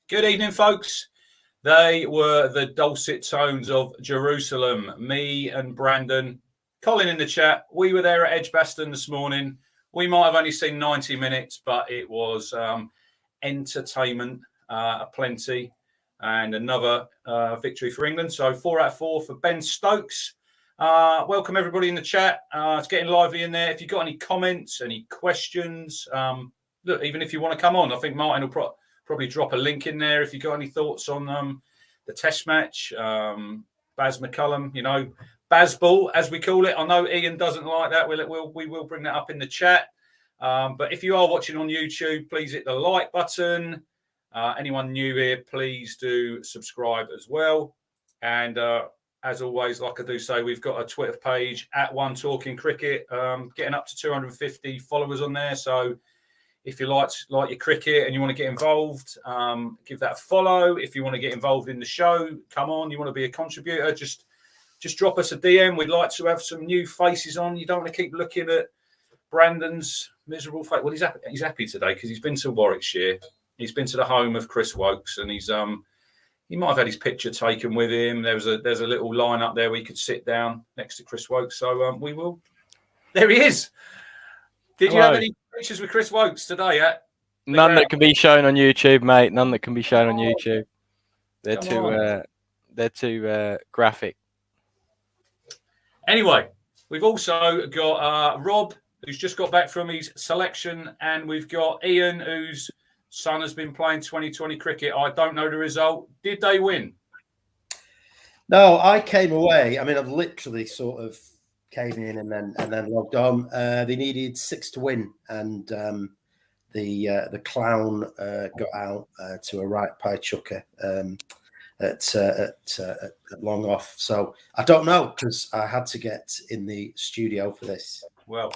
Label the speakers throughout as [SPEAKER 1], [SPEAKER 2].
[SPEAKER 1] Good evening, folks. They were the dulcet tones of Jerusalem. Me and Brandon, Colin in the chat. We were there at Edgbaston this morning. We might have only seen 90 minutes, but it was entertainment aplenty and another victory for England. So 4 out of 4 for Ben Stokes. Welcome everybody in the chat. It's getting lively in there. If you've got any comments, any questions, look, even if you want to come on, I think Martin will probably drop a link in there if you got any thoughts on the test match. Baz McCullum, Bazball, as we call it. I know Ian doesn't like that. We will bring that up in the chat. But if you are watching on YouTube, please hit the like button. Anyone new here, please do subscribe as well. And as always, like I do say, we've got a Twitter page at One Talking Cricket, getting up to 250 followers on there. So if you like your cricket and you want to get involved, give that a follow. If you want to get involved in the show, come on. You want to be a contributor, just drop us a DM. We'd like to have some new faces on. You don't want to keep looking at Brandon's miserable face. Well, he's happy today because he's been to Warwickshire. He's been to the home of Chris Wokes, and he might have had his picture taken with him. There's a little line up there where you could sit down next to Chris Wokes. So we will. There he is. Did you have any pictures with Chris Wokes today?
[SPEAKER 2] None that can be shown on YouTube, mate. None that can be shown on YouTube. They're too graphic.
[SPEAKER 1] Anyway, we've also got Rob, who's just got back from his selection, and we've got Ian, whose son has been playing 2020 cricket. I don't know the result. Did they win?
[SPEAKER 3] No, I came away. I mean, I've literally sort of came in and then logged on. They needed 6 to win, and the clown got out to a right pie chucker at long off. So I don't know, because I had to get in the studio for this.
[SPEAKER 1] Well,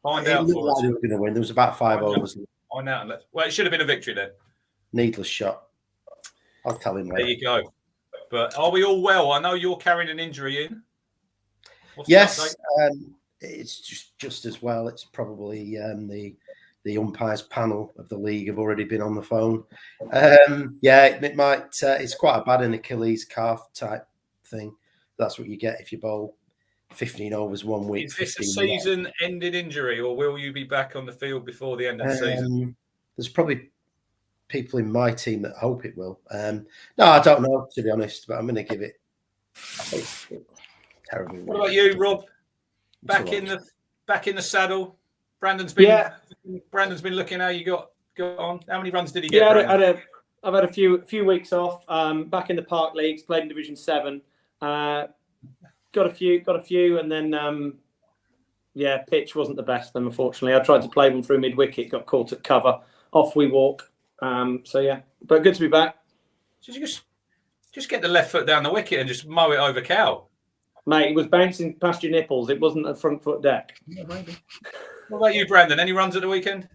[SPEAKER 1] find out.
[SPEAKER 3] Looked like they were going to win. There was about 5 overs.
[SPEAKER 1] Find out. Well, it should have been a victory then.
[SPEAKER 3] Needless shot. I'll tell him later.
[SPEAKER 1] There you go. But are we all well? I know you're carrying an injury in.
[SPEAKER 3] Yes, it's just as well. It's probably the umpires panel of the league have already been on the phone. It might. It's quite a bad an Achilles calf type thing. That's what you get if you bowl 15 overs 1 week.
[SPEAKER 1] Is this a season-ended injury, or will you be back on the field before the end of the season?
[SPEAKER 3] There's probably people in my team that hope it will. No, I don't know, to be honest, but I'm going to give it. Terrible.
[SPEAKER 1] What about you, Rob? Back in the saddle. Brandon's been looking how you got on. How many runs did he get?
[SPEAKER 4] Yeah, I've had a few weeks off. Back in the Park Leagues, played in Division 7. Got a few, and then pitch wasn't the best. Then unfortunately, I tried to play one through mid wicket, got caught at cover. Off we walk. But good to be back.
[SPEAKER 1] Did you just get the left foot down the wicket and just mow it over cow?
[SPEAKER 4] Mate, it was bouncing past your nipples. It wasn't a front foot deck.
[SPEAKER 1] Yeah, maybe. What about you, Brandon? Any runs at the weekend?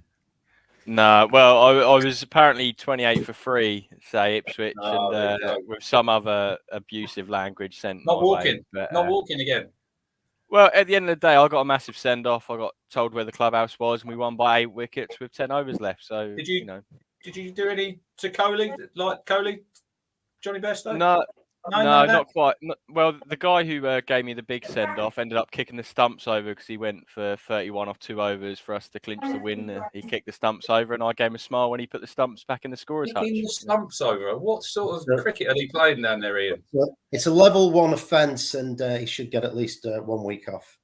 [SPEAKER 2] No. Well, I was apparently 28 for free, say Ipswich, and with some other abusive language sent.
[SPEAKER 1] Not walking. Not walking again.
[SPEAKER 2] Well, at the end of the day, I got a massive send off. I got told where the clubhouse was, and we won by 8 wickets with 10 overs left. So
[SPEAKER 1] did you do any to Coley, like Coley, Johnny Bairstow?
[SPEAKER 2] No, not quite. Well, the guy who gave me the big send-off ended up kicking the stumps over because he went for 31 off 2 overs for us to clinch the win. He kicked the stumps over, and I gave him a smile when he put the stumps back in the scorer's hutch.
[SPEAKER 1] Kicking the stumps over? What sort of cricket are they playing down there, Ian?
[SPEAKER 3] It's a level 1 offence, and he should get at least 1 week off.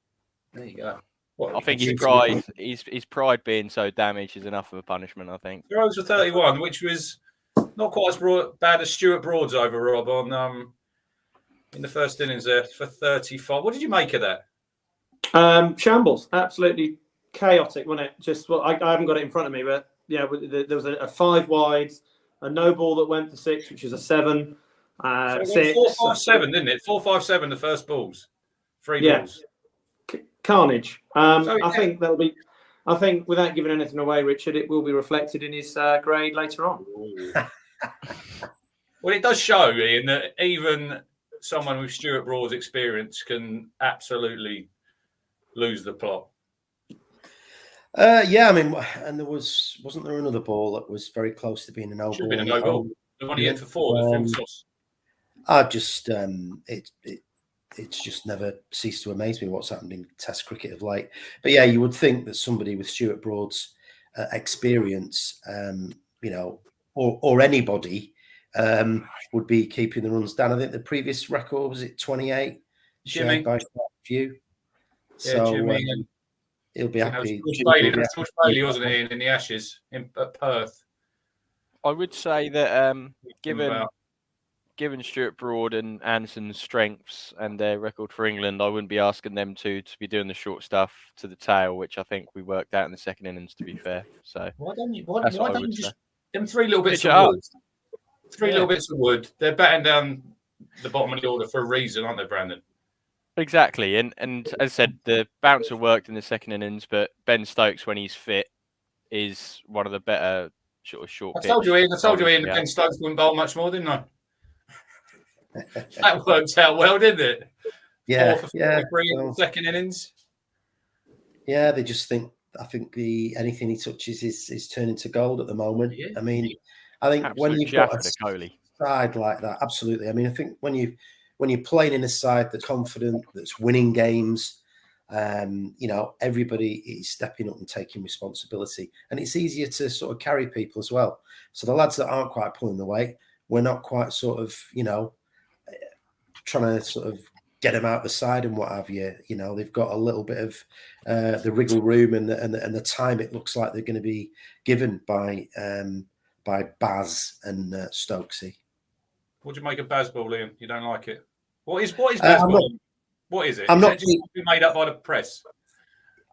[SPEAKER 1] There you go.
[SPEAKER 2] I think his pride being so damaged is enough of a punishment, I think.
[SPEAKER 1] 0 for 31, which was not quite as bad as Stuart Broad's over, Rob, on in the first innings there for 35. What did you make of that?
[SPEAKER 4] Shambles. Absolutely chaotic, wasn't it? I haven't got it in front of me, but yeah, there was a 5 wides, a no ball that went for 6, which is a 7.
[SPEAKER 1] So 4-5-7, didn't it? 4-5-7, the first balls. 3 balls.
[SPEAKER 4] Carnage. I think that'll be. I think without giving anything away, Richard, it will be reflected in his grade later on.
[SPEAKER 1] Well, it does show, Ian, that even someone with Stuart Broad's experience can absolutely lose the plot.
[SPEAKER 3] Yeah, I mean, and wasn't there another ball that was very close to being a no
[SPEAKER 1] Should have
[SPEAKER 3] ball?
[SPEAKER 1] been a no goal. The one he hit for 4, the full toss.
[SPEAKER 3] I just it's just never ceased to amaze me what's happened in Test cricket of late. But yeah, you would think that somebody with Stuart Broad's experience, you know, or anybody would be keeping the runs down. I think the previous record was it 28,
[SPEAKER 1] Jimmy,
[SPEAKER 3] shared by a few.
[SPEAKER 1] Yeah,
[SPEAKER 3] So
[SPEAKER 1] Jimmy.
[SPEAKER 3] he'll be happy.
[SPEAKER 1] George Bailey, wasn't he, in the Ashes at Perth?
[SPEAKER 2] I would say that given Stuart Broad and Anderson's strengths and their record for England, I wouldn't be asking them to be doing the short stuff to the tail, which I think we worked out in the second innings, to be fair. So
[SPEAKER 1] why don't you just them 3 little bits
[SPEAKER 2] Pitch
[SPEAKER 1] of wood? 3 little bits of wood. They're batting down the bottom of the order for a reason, aren't they, Brandon?
[SPEAKER 2] Exactly, and as I said, the bouncer worked in the second innings, but Ben Stokes, when he's fit, is one of the better sort of short.
[SPEAKER 1] I told you, Ian, that Ben Stokes wouldn't bowl much more, didn't I? That worked out well, didn't it?
[SPEAKER 3] Yeah,
[SPEAKER 1] 4 for 43 in the second innings.
[SPEAKER 3] Yeah, they just think. I think anything he touches is turning to gold at the moment.
[SPEAKER 1] Yeah.
[SPEAKER 3] I mean, I think
[SPEAKER 2] Absolute
[SPEAKER 3] when you've got a
[SPEAKER 2] Kohli
[SPEAKER 3] side like that, absolutely. I mean, I think when you're playing in a side that's confident, that's winning games, you know, everybody is stepping up and taking responsibility, and it's easier to sort of carry people as well. So the lads that aren't quite pulling the weight, we're not quite sort of, you know, trying to sort of get them out the side and what have you. You know, they've got a little bit of the wriggle room and the time it looks like they're going to be given by Baz and Stokesy.
[SPEAKER 1] What do you make of Bazball, Liam? You don't like it? What is Bazball? What is it?
[SPEAKER 3] I'm
[SPEAKER 1] is
[SPEAKER 3] not
[SPEAKER 1] it just made up by the press?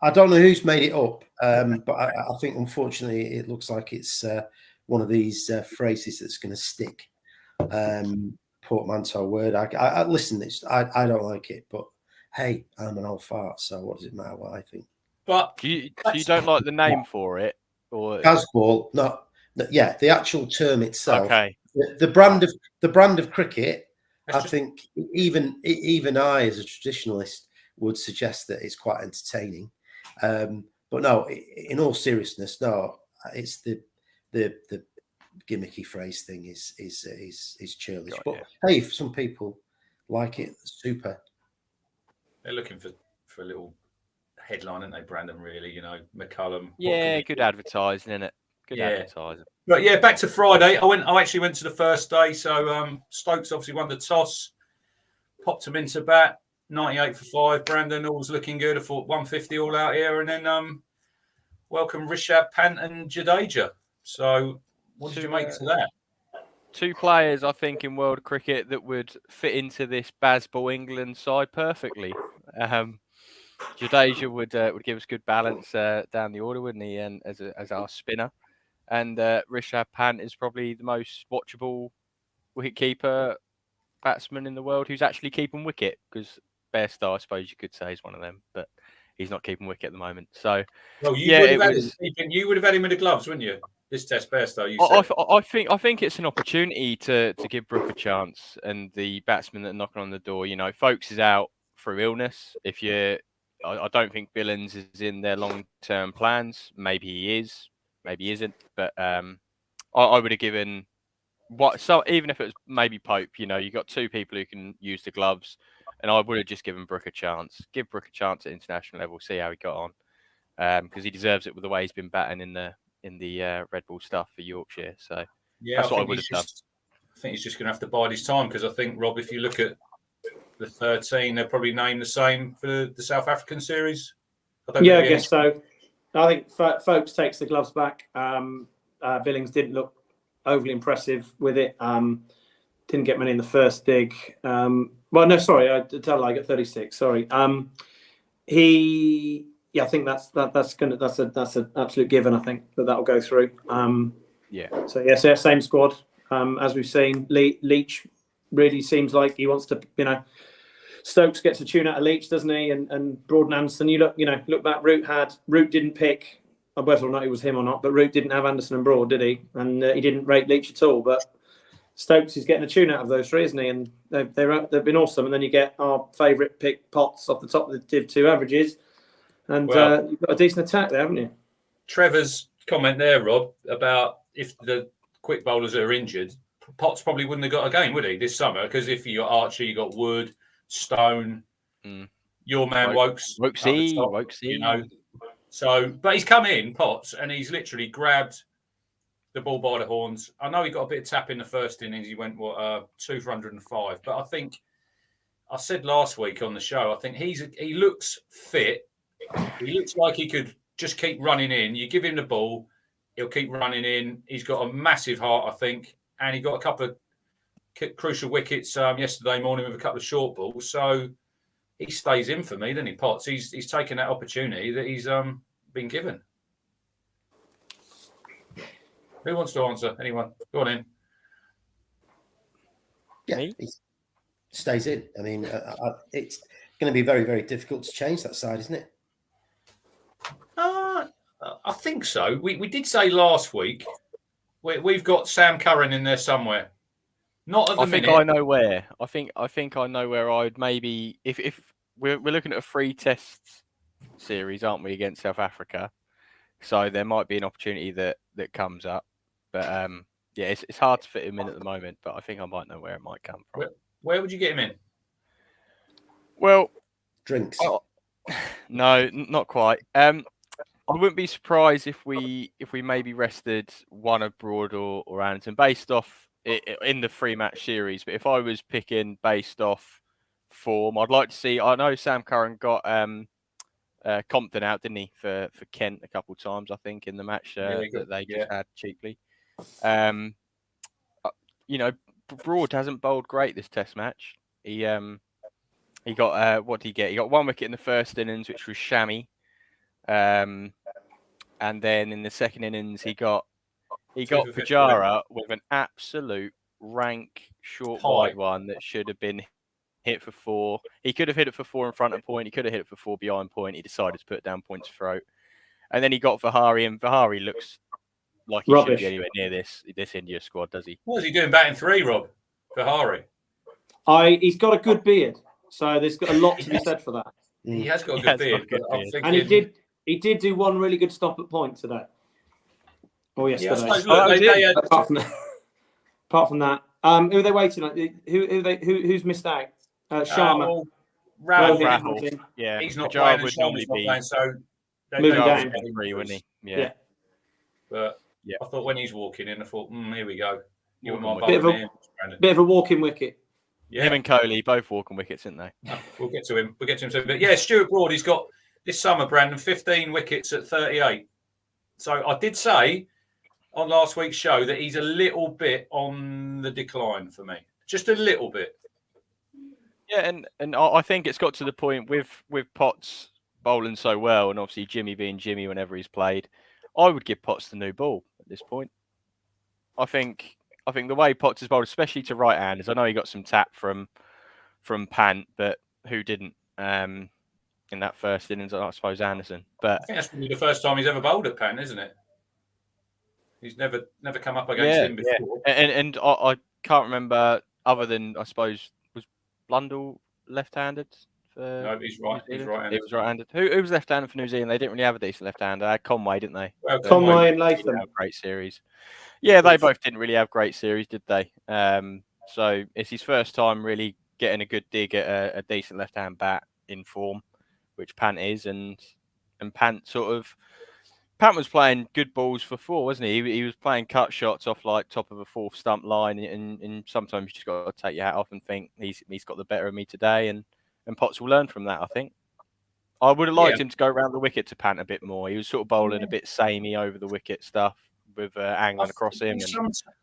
[SPEAKER 3] I don't know who's made it up, but I think unfortunately it looks like it's one of these phrases that's going to stick. Portmanteau word. I listen. I don't like it, but hey, I'm an old fart, so what does it matter what I think?
[SPEAKER 1] But
[SPEAKER 2] you don't like the name for it, or
[SPEAKER 3] Bazball? No, yeah, the actual term itself.
[SPEAKER 2] Okay.
[SPEAKER 3] The brand of cricket. I think even I, as a traditionalist, would suggest that it's quite entertaining. But no, in all seriousness, no, it's the gimmicky phrase thing is churlish. But hey, if some people like it, super.
[SPEAKER 1] They're looking for a little headline, aren't they, Brandon? Really, you know, McCullum.
[SPEAKER 2] Yeah, good advertising, isn't it? Good advertising.
[SPEAKER 1] But yeah, back to Friday. I actually went to the first day. So Stokes obviously won the toss, popped him into bat, 98 for 5. Brandon, all was looking good. I thought 150 all out here, and then welcome Rishabh Pant and Jadeja. So what did you make to that?
[SPEAKER 2] 2 players, I think, in world cricket that would fit into this Bazball England side perfectly. Jadeja would give us good balance down the order, wouldn't he? And as our spinner, and Rishabh Pant is probably the most watchable wicketkeeper batsman in the world who's actually keeping wicket, because Bairstow, I suppose you could say, is one of them, but he's not keeping wicket at the moment. So,
[SPEAKER 1] you would have had him in the gloves, wouldn't you? This Test, Bairstow.
[SPEAKER 2] I think it's an opportunity to give Brooke a chance, and the batsmen that are knocking on the door. You know, Folkes is out through illness. I don't think Billings is in their long-term plans. Maybe he is, maybe he isn't. But I would have given even if it was maybe Pope. You know, you got 2 people who can use the gloves, and I would have just given Brooke a chance. Give Brooke a chance at international level. See how he got on, because he deserves it with the way he's been batting in the Red Bull stuff for Yorkshire. So yeah, that's what I would have done.
[SPEAKER 1] I think he's just going to have to bide his time, because I think, Rob, if you look at the 13, they'll probably name the same for the South African series.
[SPEAKER 4] I guess so. I think Folkes takes the gloves back. Billings didn't look overly impressive with it. Didn't get many in the first dig. Well, no, sorry, I got 36. Sorry. I think that's an absolute given. I think that'll go through. So same squad as we've seen. Leach really seems like he wants to, you know, Stokes gets a tune out of Leach, doesn't he? And Broad and Anderson, look back. Root didn't pick whether or not it was him or not, but Root didn't have Anderson and Broad, did he? And he didn't rate Leach at all. But Stokes is getting a tune out of those 3, isn't he? And they've been awesome. And then you get our favourite pick Potts off the top of the Div 2 averages, and you've got a decent attack there, haven't you?
[SPEAKER 1] Trevor's comment there, Rob, about if the quick bowlers are injured, Potts probably wouldn't have got a game, would he, this summer? Because if you got Archie, you got Wood, Stone, your man Wokes,
[SPEAKER 2] Wokesy.
[SPEAKER 1] you know. So, but he's come in, Potts, and he's literally grabbed the ball by the horns. I know he got a bit of tap in the first innings. He went 2 for 105, but I think I said last week on the show, I think he looks fit. He looks like he could just keep running in. You give him the ball, he'll keep running in. He's got a massive heart, I think, and he got a couple of crucial wickets yesterday morning with a couple of short balls. So he stays in for me, doesn't he, Potts? He's taken that opportunity that he's been given. Who wants to answer? Anyone? Go on in.
[SPEAKER 3] Yeah, he stays in. I mean, it's going to be very, very difficult to change that side, isn't it?
[SPEAKER 1] I think so. We did say last week we've got Sam Curran in there somewhere. Not at the minute.
[SPEAKER 2] I know where. I think I know where I'd maybe if we're looking at a 3 test series, aren't we, against South Africa? So there might be an opportunity that comes up. But yeah, it's hard to fit him in at the moment, but I think I might know where it might come from.
[SPEAKER 1] Where would you get him in?
[SPEAKER 2] Well,
[SPEAKER 3] drinks.
[SPEAKER 2] No, not quite. I wouldn't be surprised if we maybe rested one of Broad or Anderson based off in the 3-match series. But if I was picking based off form, I'd like to see. I know Sam Curran got Compton out, didn't he, for Kent a couple of times? I think in the match that they just had cheaply. You know, Broad hasn't bowled great this Test match. He got what did he get? He got 1 wicket in the first innings, which was Shami. And then in the second innings, he got Pujara with an absolute rank short wide one that should have been hit for 4. He could have hit it for 4 in front of point. He could have hit it for 4 behind point. He decided to put it down Point's throat. And then he got Vihari, and Vihari looks like he shouldn't be anywhere near this India squad, does he?
[SPEAKER 1] What is he doing batting 3, Rob? Vihari?
[SPEAKER 4] He's got a good beard, so there's got a lot to be said for that.
[SPEAKER 1] He has got a good beard.
[SPEAKER 4] And he did do one really good stop at point today. Oh, yesterday.
[SPEAKER 1] Yeah,
[SPEAKER 4] apart from that, who are they waiting on? Who's missed out? Sharma.
[SPEAKER 2] Rahul. Yeah,
[SPEAKER 1] he's not
[SPEAKER 2] Pujara
[SPEAKER 1] playing.
[SPEAKER 2] would normally be
[SPEAKER 1] playing, so
[SPEAKER 4] moving down.
[SPEAKER 2] 3, wouldn't he? Yeah.
[SPEAKER 1] But I thought when he's walking in, I thought, here we go.
[SPEAKER 4] Bit of a walking wicket.
[SPEAKER 1] Yeah.
[SPEAKER 2] Him and Kohli both walking wickets, aren't they?
[SPEAKER 1] We'll get to him. soon. But yeah, Stuart Broad, he's got this summer, Brandon, 15 wickets at 38. So I did say on last week's show that he's a little bit on the decline for me. Just a little bit.
[SPEAKER 2] Yeah, and I think it's got to the point with Potts bowling so well, and obviously Jimmy being Jimmy whenever he's played, I would give Potts the new ball at this point. I think the way Potts has bowled, especially to right-handers, I know he got some tap from Pant, but who didn't in that first innings? I suppose Anderson. But
[SPEAKER 1] I think that's probably the first time he's ever bowled at Pant, isn't it? He's never come up against him before.
[SPEAKER 2] Yeah. And I can't remember other than, I suppose, was Blundell left-handed?
[SPEAKER 1] No, he's right. He's right-handed.
[SPEAKER 2] He was right-handed. Who was left-handed for New Zealand? They didn't really have a decent left-hander. They had Conway, didn't they?
[SPEAKER 4] Well, Conway and Latham.
[SPEAKER 2] Great series. Yeah, they both didn't really have great series, did they? So it's his first time really getting a good dig at a decent left-hand bat in form, which Pant is, and Pant was playing good balls for 4, wasn't he? He was playing cut shots off like top of a 4th stump line, and sometimes you just got to take your hat off and think he's got the better of me today, and Potts will learn from that, I think. I would have liked him to go around the wicket to Pant a bit more. He was sort of bowling a bit samey over the wicket stuff with angling across him.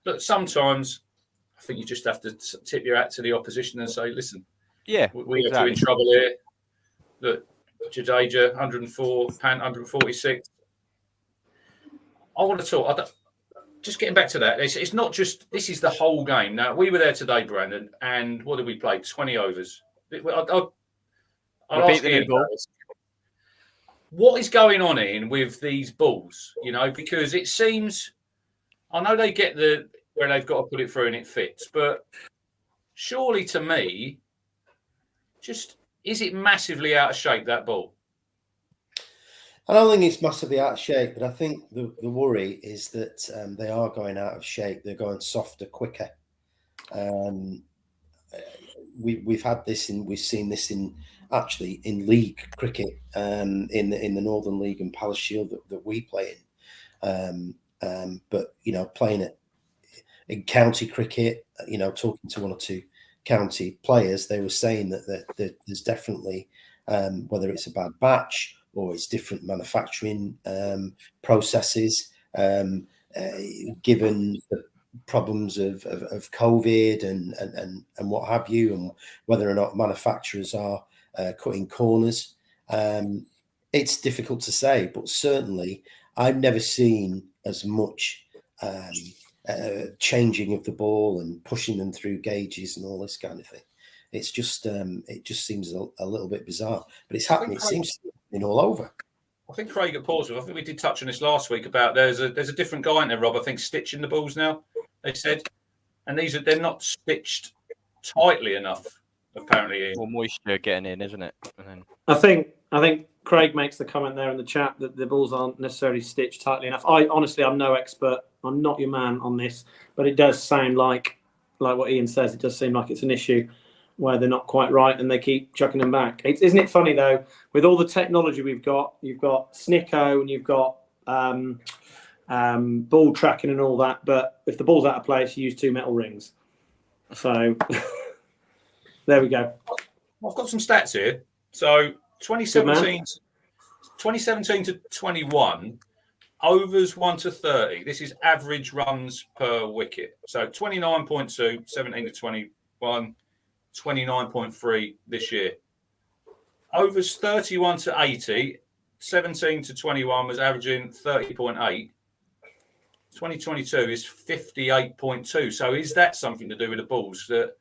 [SPEAKER 1] But sometimes I think you just have to tip your hat to the opposition and say, listen, we're in trouble here. Look, Jadeja, 104, Pant, 146. I want to talk. Just getting back to that, it's not just, this is the whole game. Now, we were there today, Brandon, and what did we play? 20 overs. I'll ask you, what is going on with these balls? You know, because it seems, I know they get where they've got to put it through and it fits, but surely to me, just is it massively out of shape, that ball?
[SPEAKER 3] I don't think it's massively out of shape, but I think the worry is that they are going out of shape. They're going softer, quicker. We've had this we've seen this in league cricket, in the Northern League and Palace Shield that we play in. But playing it in county cricket, talking to one or two county players, they were saying that there's definitely, whether it's a bad batch or it's different manufacturing processes, given the problems of COVID and what have you, and whether or not manufacturers are cutting corners. It's difficult to say, but certainly I've never seen as much changing of the ball and pushing them through gauges and all this kind of thing. It's just it just seems a little bit bizarre, but it's happening. It seems to be happening all over.
[SPEAKER 1] I think Craig at Portsmouth, I think we did touch on this last week about there's a different guy in there, Rob, I think, stitching the balls now, they said. And they're not stitched tightly enough, apparently.
[SPEAKER 2] More moisture getting in, isn't it? And then...
[SPEAKER 4] I think Craig makes the comment there in the chat that the balls aren't necessarily stitched tightly enough. I'm no expert. I'm not your man on this, but it does sound like what Ian says. It does seem like it's an issue where they're not quite right and they keep chucking them back. Isn't it funny though, with all the technology we've got, you've got Snicko and you've got ball tracking and all that, but if the ball's out of place, you use 2 metal rings. So there we go.
[SPEAKER 1] I've got some stats here. So 2017 to 21, overs 1 to 30. This is average runs per wicket. So 29.2, 17 to 21, 29.3 this year. Overs 31 to 80, 17 to 21 was averaging 30.8. 2022 is 58.2. So is that something to do with the balls? That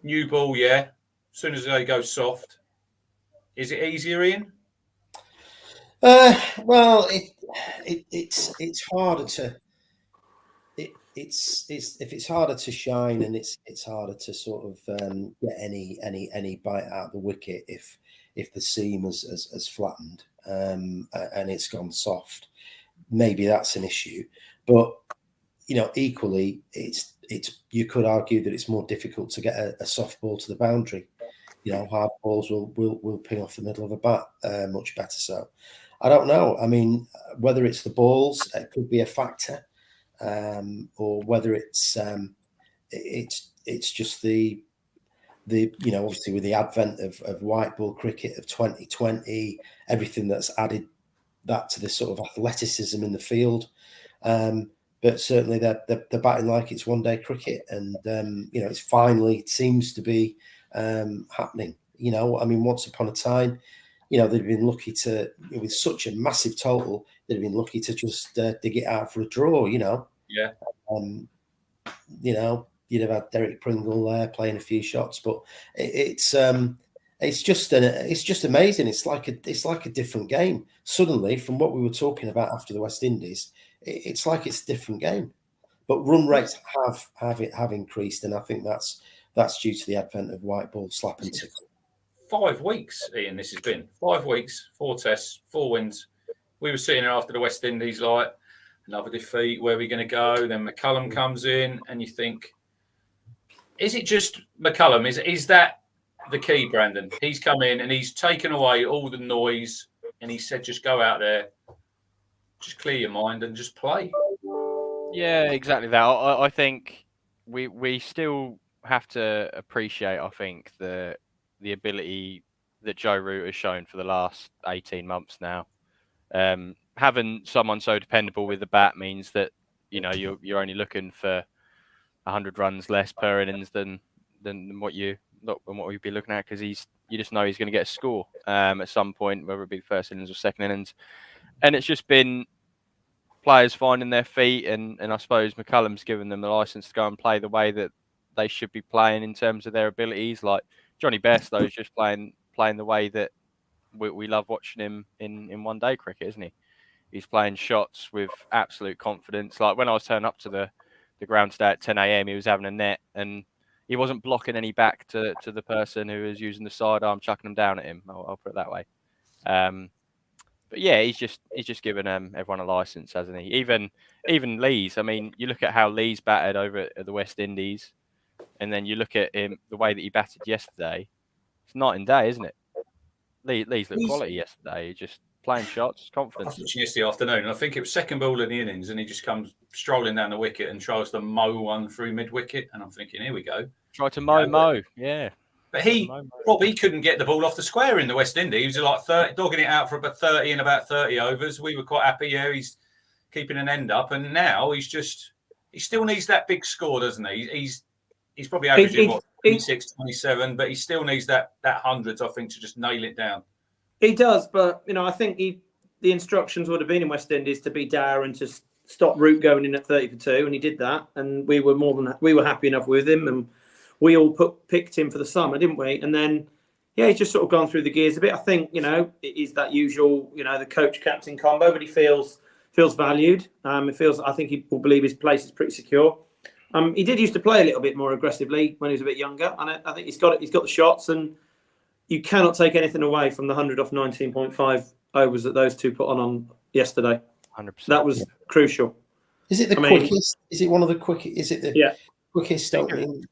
[SPEAKER 1] new ball, yeah. As soon as they go soft, is it easier, Ian?
[SPEAKER 3] Well, it's harder to. It's if it's harder to shine and it's harder to sort of get any bite out of the wicket if the seam has flattened and it's gone soft. Maybe that's an issue, but equally it's you could argue that it's more difficult to get a soft ball to the boundary. Hard balls will ping off the middle of a bat much better. So I don't know. I mean, whether it's the balls, it could be a factor. Or whether it's just the obviously with the advent of white ball cricket of 2020, everything that's added that to this sort of athleticism in the field. But certainly they're batting like it's one day cricket, and it's finally, it seems to be happening. I mean, once upon a time, they'd been lucky to, with such a massive total, they'd been lucky to just dig it out for a draw.
[SPEAKER 1] Yeah.
[SPEAKER 3] You'd have had Derek Pringle there playing a few shots, but it's just amazing. It's like a different game. Suddenly, from what we were talking about after the West Indies, it's like it's a different game. But run rates have increased, and I think that's due to the advent of white ball slap and tickle.
[SPEAKER 1] 5 weeks, Ian. This has been 5 weeks, 4 tests, 4 wins. We were sitting there after the West Indies like, another defeat, where are we going to go? Then McCullum comes in, and you think, is it just McCullum? Is that the key, Brandon? He's come in and he's taken away all the noise, and he said, just go out there, just clear your mind and just play.
[SPEAKER 2] Yeah, exactly that. I think we still have to appreciate, I think, the ability that Joe Root has shown for the last 18 months now. Having someone so dependable with the bat means that you're only looking for 100 runs less per innings than what we'd be looking at, because you just know he's going to get a score at some point, whether it be first innings or second innings. And it's just been players finding their feet, and I suppose McCullum's given them the license to go and play the way that they should be playing in terms of their abilities. Like Johnny Bairstow is just playing the way that we love watching him in one day cricket, isn't he? He's playing shots with absolute confidence. Like when I was turning up to the ground today at 10 a.m, he was having a net, and he wasn't blocking any back to the person who was using the sidearm, chucking them down at him. I'll put it that way. But yeah, he's just given everyone a license, hasn't he? Even Lees. I mean, you look at how Lees batted over at the West Indies, and then you look at him the way that he batted yesterday. It's night and day, isn't it? Lees looked quality yesterday. He just playing shots,
[SPEAKER 1] I
[SPEAKER 2] confidence.
[SPEAKER 1] was yesterday afternoon, and I think it was second ball in the innings, and he just comes strolling down the wicket and tries to mow one through mid wicket, and I'm thinking, here we go.
[SPEAKER 2] Try to mow, yeah.
[SPEAKER 1] But he couldn't get the ball off the square in the West Indies. He was like dogging it out for about 30 in about 30 overs. We were quite happy. Yeah, he's keeping an end up, and now he still needs that big score, doesn't he? He's probably averaging 26, 27, but he still needs that hundreds, I think, to just nail it down.
[SPEAKER 4] He does, but I think the instructions would have been in West Indies to be Dyer and to stop Root going in at 30 for 2, and he did that, and we were happy enough with him, and we all picked him for the summer, didn't we? And then, yeah, he's just sort of gone through the gears a bit. I think, it is that usual, the coach-captain combo, but he feels valued. I think he will believe his place is pretty secure. He did used to play a little bit more aggressively when he was a bit younger, and I think he's got the shots, and you cannot take anything away from the 100 off 19.5 overs that those two put on yesterday.
[SPEAKER 2] 100%.
[SPEAKER 4] That was crucial.
[SPEAKER 3] Is it the quickest? Is it one of the quickest? Is it the quickest opening?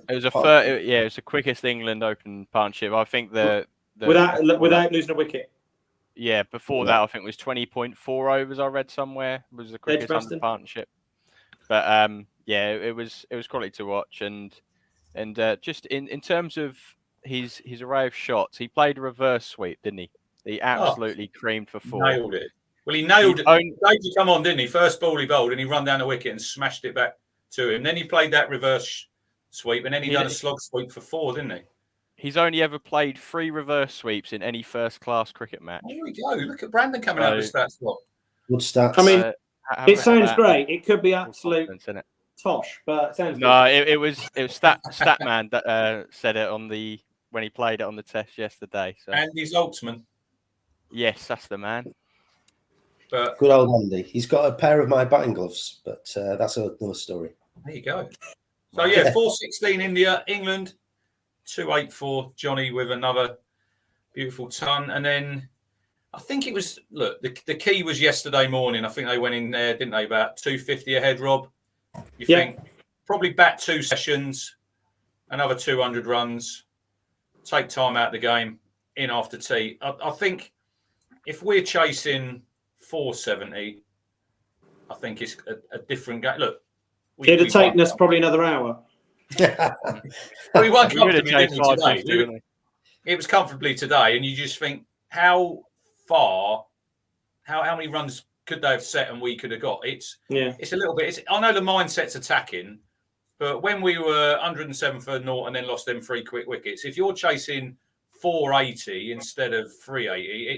[SPEAKER 2] It was it was the quickest England Open partnership. I think
[SPEAKER 4] without losing a wicket.
[SPEAKER 2] Yeah, before that I think it was 20.4 overs. I read somewhere was the quickest
[SPEAKER 4] Edgbaston
[SPEAKER 2] partnership. But it was quality to watch, and just in terms of his array of shots, he played a reverse sweep, didn't he? He absolutely creamed for 4.
[SPEAKER 1] Nailed it. Well, he nailed it. He made you come on, didn't he? First ball he bowled, and he run down the wicket and smashed it back to him. Then he played that reverse sweep, and then he done a slog sweep for 4, didn't he?
[SPEAKER 2] He's only ever played 3 reverse sweeps in any first-class cricket match.
[SPEAKER 1] There we go. Look at Brandon coming out with stats.
[SPEAKER 3] Good stats.
[SPEAKER 4] I mean, it sounds great. It could be absolute tosh, but it sounds
[SPEAKER 2] good. It was Statman that said it when he played it on the test yesterday. So.
[SPEAKER 1] Andy Zoltzman.
[SPEAKER 2] Yes, that's the man.
[SPEAKER 1] But
[SPEAKER 3] good old Andy. He's got a pair of my batting gloves, but that's another story.
[SPEAKER 1] There you go. So, 416 India, England, 284 Johnny with another beautiful ton. And then I think it was, the key was yesterday morning. I think they went in there, didn't they, about 250 ahead, Rob? You think probably bat 2 sessions, another 200 runs, take time out of the game, in after tea. I think if we're chasing 470, I think it's a different game. Look,
[SPEAKER 4] it'd have taken us probably another hour.
[SPEAKER 1] We won comfortably today. It was comfortably today, and you just think how many runs could they have set and we could have got? It's a little bit. I know the mindset's attacking, but when we were 107 for 0 and then lost them 3 quick wickets, if you're chasing 480 instead of 380,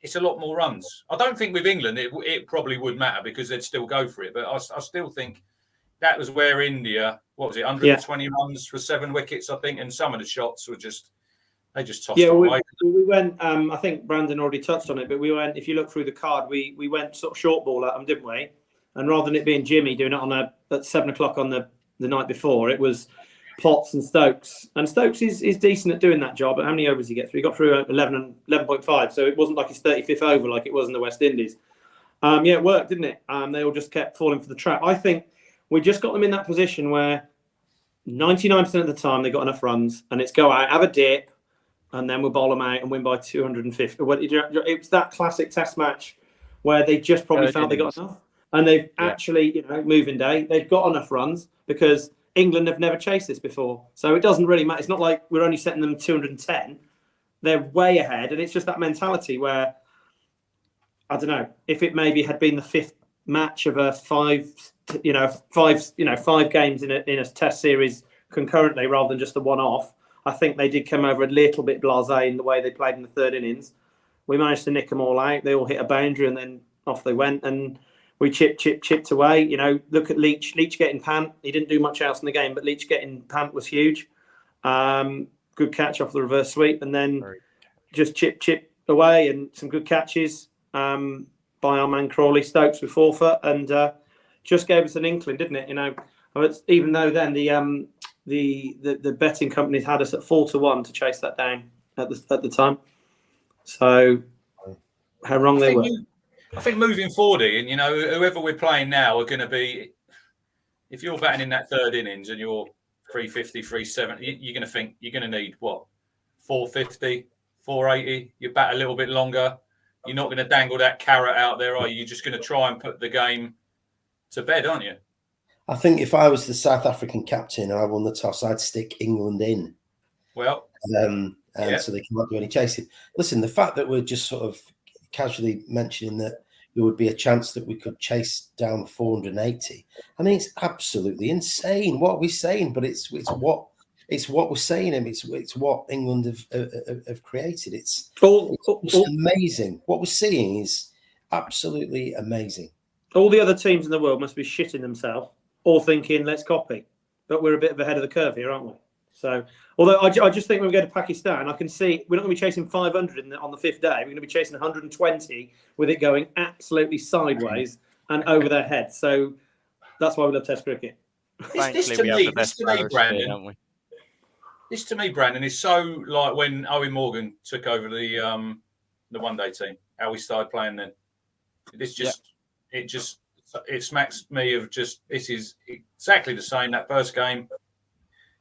[SPEAKER 1] it's a lot more runs. I don't think with England it probably would matter because they'd still go for it. But I still think that was where India, 120 runs for 7 wickets, I think, and some of the shots were just tossed away.
[SPEAKER 4] We went. I think Brandon already touched on it, but we went. If you look through the card, we went sort of short ball at them, didn't we? And rather than it being Jimmy doing it at 7 o'clock on the night before, it was Potts and Stokes. And Stokes is decent at doing that job. But how many overs did he get through? He got through 11.5. So it wasn't like his 35th over like it was in the West Indies. It worked, didn't it? They all just kept falling for the trap. I think we just got them in that position where 99% of the time they got enough runs, and it's go out, have a dip, and then we'll bowl them out and win by 250. It was that classic test match where they just probably felt they got enough. And they've actually, moving day, they've got enough runs because England have never chased this before. So it doesn't really matter. It's not like we're only setting them 210. They're way ahead. And it's just that mentality where, I don't know, if it maybe had been the 5th match of a 5 games in a test series concurrently rather than just a one-off, I think they did come over a little bit blasé in the way they played in the 3rd innings. We managed to nick them all out. They all hit a boundary and then off they went. And we chipped away. Look at Leach. Leach getting pant. He didn't do much else in the game, but Leach getting pant was huge. Good catch off the reverse sweep, and then just chip away and some good catches by our man Crawley. Stokes with 4 foot and just gave us an inkling, didn't it? Even though then the betting companies had us at 4-1 to chase that down at the time. So how wrong they were.
[SPEAKER 1] I think moving forward, Ian, whoever we're playing now are going to be. If you're batting in that third innings and you're 350, 370, you're going to think you're going to need what 450, 480. You bat a little bit longer. You're not going to dangle that carrot out there, are you? You're just going to try and put the game to bed, aren't you?
[SPEAKER 3] I think if I was the South African captain and I won the toss, I'd stick England in.
[SPEAKER 1] Well,
[SPEAKER 3] so they cannot do any chasing. Listen, the fact that we're just sort of casually mentioning that there would be a chance that we could chase down 480. I mean, it's absolutely insane. What are we saying? But it's what we're saying, and it's what England have created. It's amazing. What we're seeing is absolutely amazing.
[SPEAKER 4] All the other teams in the world must be shitting themselves, all thinking, let's copy. But we're a bit ahead of the curve here, aren't we? So, although I just think when we go to Pakistan, I can see we're not going to be chasing 500 on the fifth day. We're going to be chasing 120 with it going absolutely sideways and over their heads. So that's why we love Test cricket.
[SPEAKER 1] This to me, Brandon, is so like when Owen Morgan took over the one-day team. How we started playing then. It smacks me of just this is exactly the same. That first game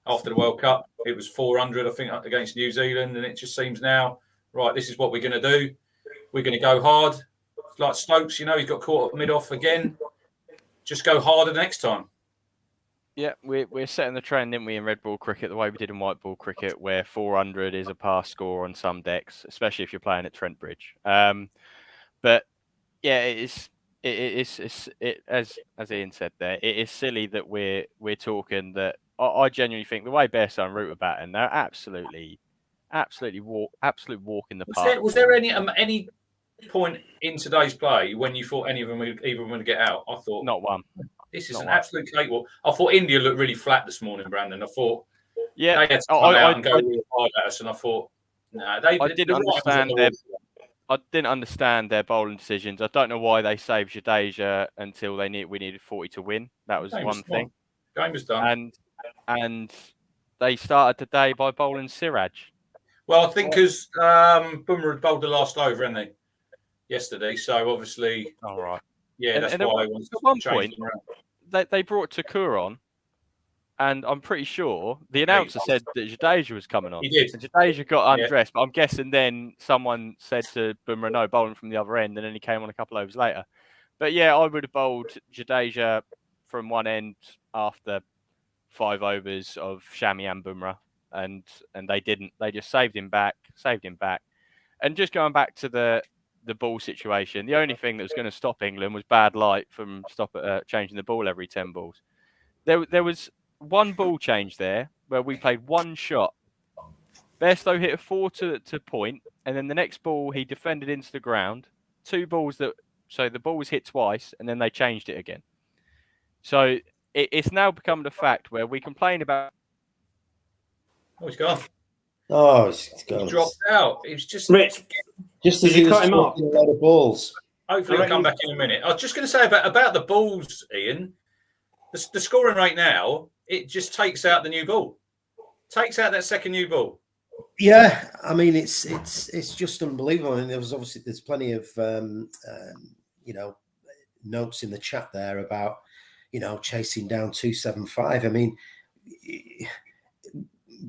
[SPEAKER 1] after the World Cup, it was 400, I think, against New Zealand, and it just seems now, right, this is what we're going to do. We're going to go hard. Like Stokes, he's got caught up mid-off again. Just go harder next time.
[SPEAKER 2] Yeah, we're setting the trend, didn't we, in red ball cricket, the way we did in white ball cricket, where 400 is a pass score on some decks, especially if you're playing at Trent Bridge. But yeah, it is as Ian said there, it is silly that we're talking that. I genuinely think the way Bearstone Root were batting, they're absolute walk in the park.
[SPEAKER 1] Was there any point in today's play when you thought any of them would even get out? I thought
[SPEAKER 2] not one.
[SPEAKER 1] This is an absolute cakewalk. I thought India looked really flat this morning, Brandon. I thought they had to come out and go really hard at us, and I thought I didn't understand their bowling decisions. I don't know why they saved Jadeja until we needed 40 to win. That was one thing. Game was done.
[SPEAKER 2] And they started the day by bowling Siraj.
[SPEAKER 1] Well, I think because Bumrah had bowled the last over, hadn't he, yesterday? So obviously,
[SPEAKER 2] all right.
[SPEAKER 1] Yeah, that's why I wanted to
[SPEAKER 2] one point, they brought Thakur on, and I'm pretty sure the announcer said that Jadeja was coming on.
[SPEAKER 1] He did.
[SPEAKER 2] And Jadeja got undressed, but I'm guessing then someone said to Bumrah, no, bowling from the other end, and then he came on a couple overs later. But yeah, I would have bowled Jadeja from one end after 5 overs of Shami and Bumrah, and they didn't. They just saved him back. And just going back to the ball situation, the only thing that was going to stop England was bad light from changing the ball every 10 balls. There was one ball change there where we played one shot. Bairstow hit a 4 to point, and then the next ball he defended into the ground. 2 balls so the ball was hit twice, and then they changed it again. So it's now become the fact where we complain about.
[SPEAKER 1] Oh, he's gone.
[SPEAKER 3] Oh, he's gone.
[SPEAKER 1] He dropped out. It was just
[SPEAKER 4] Rich.
[SPEAKER 3] Just as he was talking a lot of balls.
[SPEAKER 1] Hopefully, he'll come back in a minute. I was just going to say about the balls, Ian. The scoring rate now, it just takes out the new ball. Takes out that second new ball.
[SPEAKER 3] Yeah, I mean it's just unbelievable. I mean, there's plenty of notes in the chat there about chasing down 275. I mean,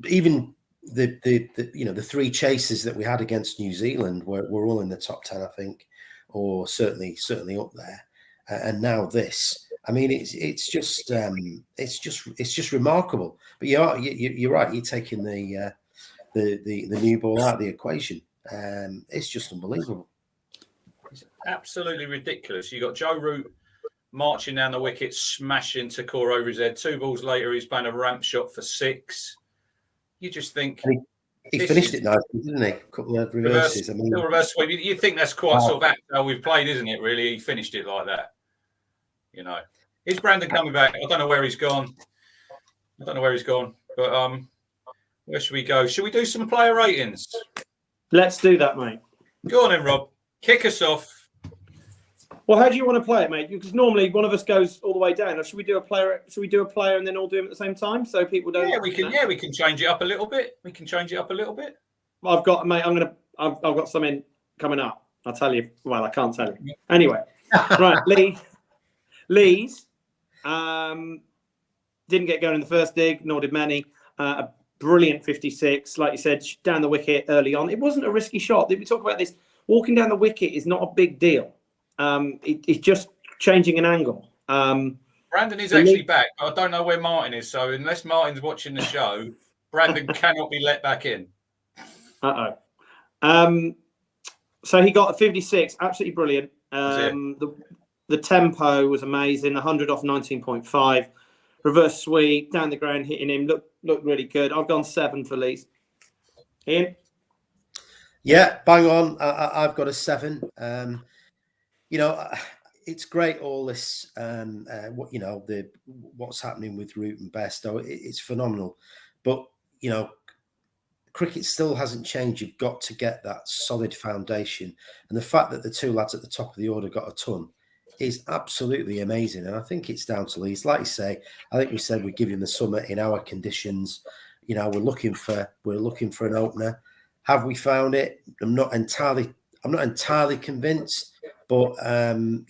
[SPEAKER 3] even the 3 chases that we had against New Zealand were all in the top 10, I think, or certainly up there. And now this, I mean, it's just remarkable. But you're right. You're taking the new ball out of the equation. It's just unbelievable.
[SPEAKER 1] It's absolutely ridiculous. You got Joe Root marching down the wicket, smashing Thakur over his head. 2 balls later, he's playing a ramp shot for 6. You just think
[SPEAKER 3] he finished it nicely, didn't he? A couple of reverses.
[SPEAKER 1] Reverse sweep. You think that's quite sort of how we've played, isn't it? Really, he finished it like that. Is Brandon coming back? I don't know where he's gone. But where should we go? Should we do some player ratings?
[SPEAKER 4] Let's do that, mate.
[SPEAKER 1] Go on then, Rob. Kick us off.
[SPEAKER 4] Well, how do you want to play it, mate? Because normally one of us goes all the way down. Or should we do a player? Should we do a player and then all do them at the same time so people don't?
[SPEAKER 1] Yeah, we can. Yeah, we can change it up a little bit.
[SPEAKER 4] I've got, mate. I've got something coming up. I'll tell you. Well, I can't tell you. Anyway, right, Lees didn't get going in the first dig, nor did many. A brilliant 56, like you said, down the wicket early on. It wasn't a risky shot. We talk about this. Walking down the wicket is not a big deal. It's just changing an angle.
[SPEAKER 1] Brandon is actually back. I don't know where Martin is, so unless Martin's watching the show, Brandon cannot be let back in.
[SPEAKER 4] So he got a 56, absolutely brilliant. The tempo was amazing. 100 off 19.5. Reverse sweep down the ground, hitting him. Looked really good. I've gone 7 for Lees. Ian?
[SPEAKER 3] Yeah, bang on. I've got a 7. It's great, all this, what's happening with Root and Bairstow. It's phenomenal. But, cricket still hasn't changed. You've got to get that solid foundation. And the fact that the two lads at the top of the order got a ton is absolutely amazing. And I think it's down to Leeds. Like you say, I think we said we'd give him the summer in our conditions. We're looking for an opener. Have we found it? I'm not entirely convinced. But, I'm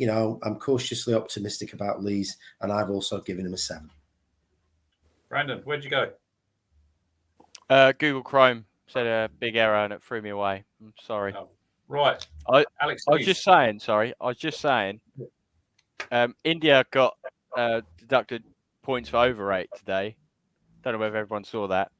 [SPEAKER 3] cautiously optimistic about Leeds, and I've also given him a 7.
[SPEAKER 1] Brandon, where'd you go?
[SPEAKER 2] Google Chrome said a big error and it threw me away. I'm sorry.
[SPEAKER 1] Oh, right. Alex,
[SPEAKER 2] I was just saying, India got deducted points for overrate today. Don't know whether everyone saw that.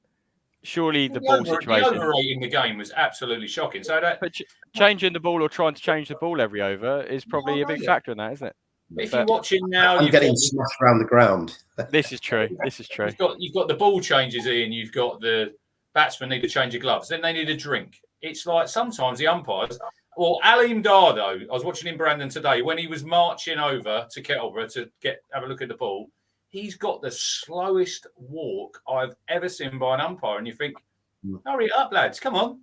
[SPEAKER 2] Surely the ball situation.
[SPEAKER 1] The overrating the game was absolutely shocking. So
[SPEAKER 2] but changing the ball or trying to change the ball every over is probably a big factor in that, isn't it?
[SPEAKER 1] If you're watching now,
[SPEAKER 3] I'm getting smashed around the ground.
[SPEAKER 2] This is true.
[SPEAKER 1] You've got the ball changes, Ian. You've got the batsmen need to change their gloves. Then they need a drink. It's like sometimes the umpires. Well, Aleem Dardo, I was watching him, Brandon, today when he was marching over to Kettleborough to have a look at the ball. He's got the slowest walk I've ever seen by an umpire. And you think, hurry up, lads. Come on.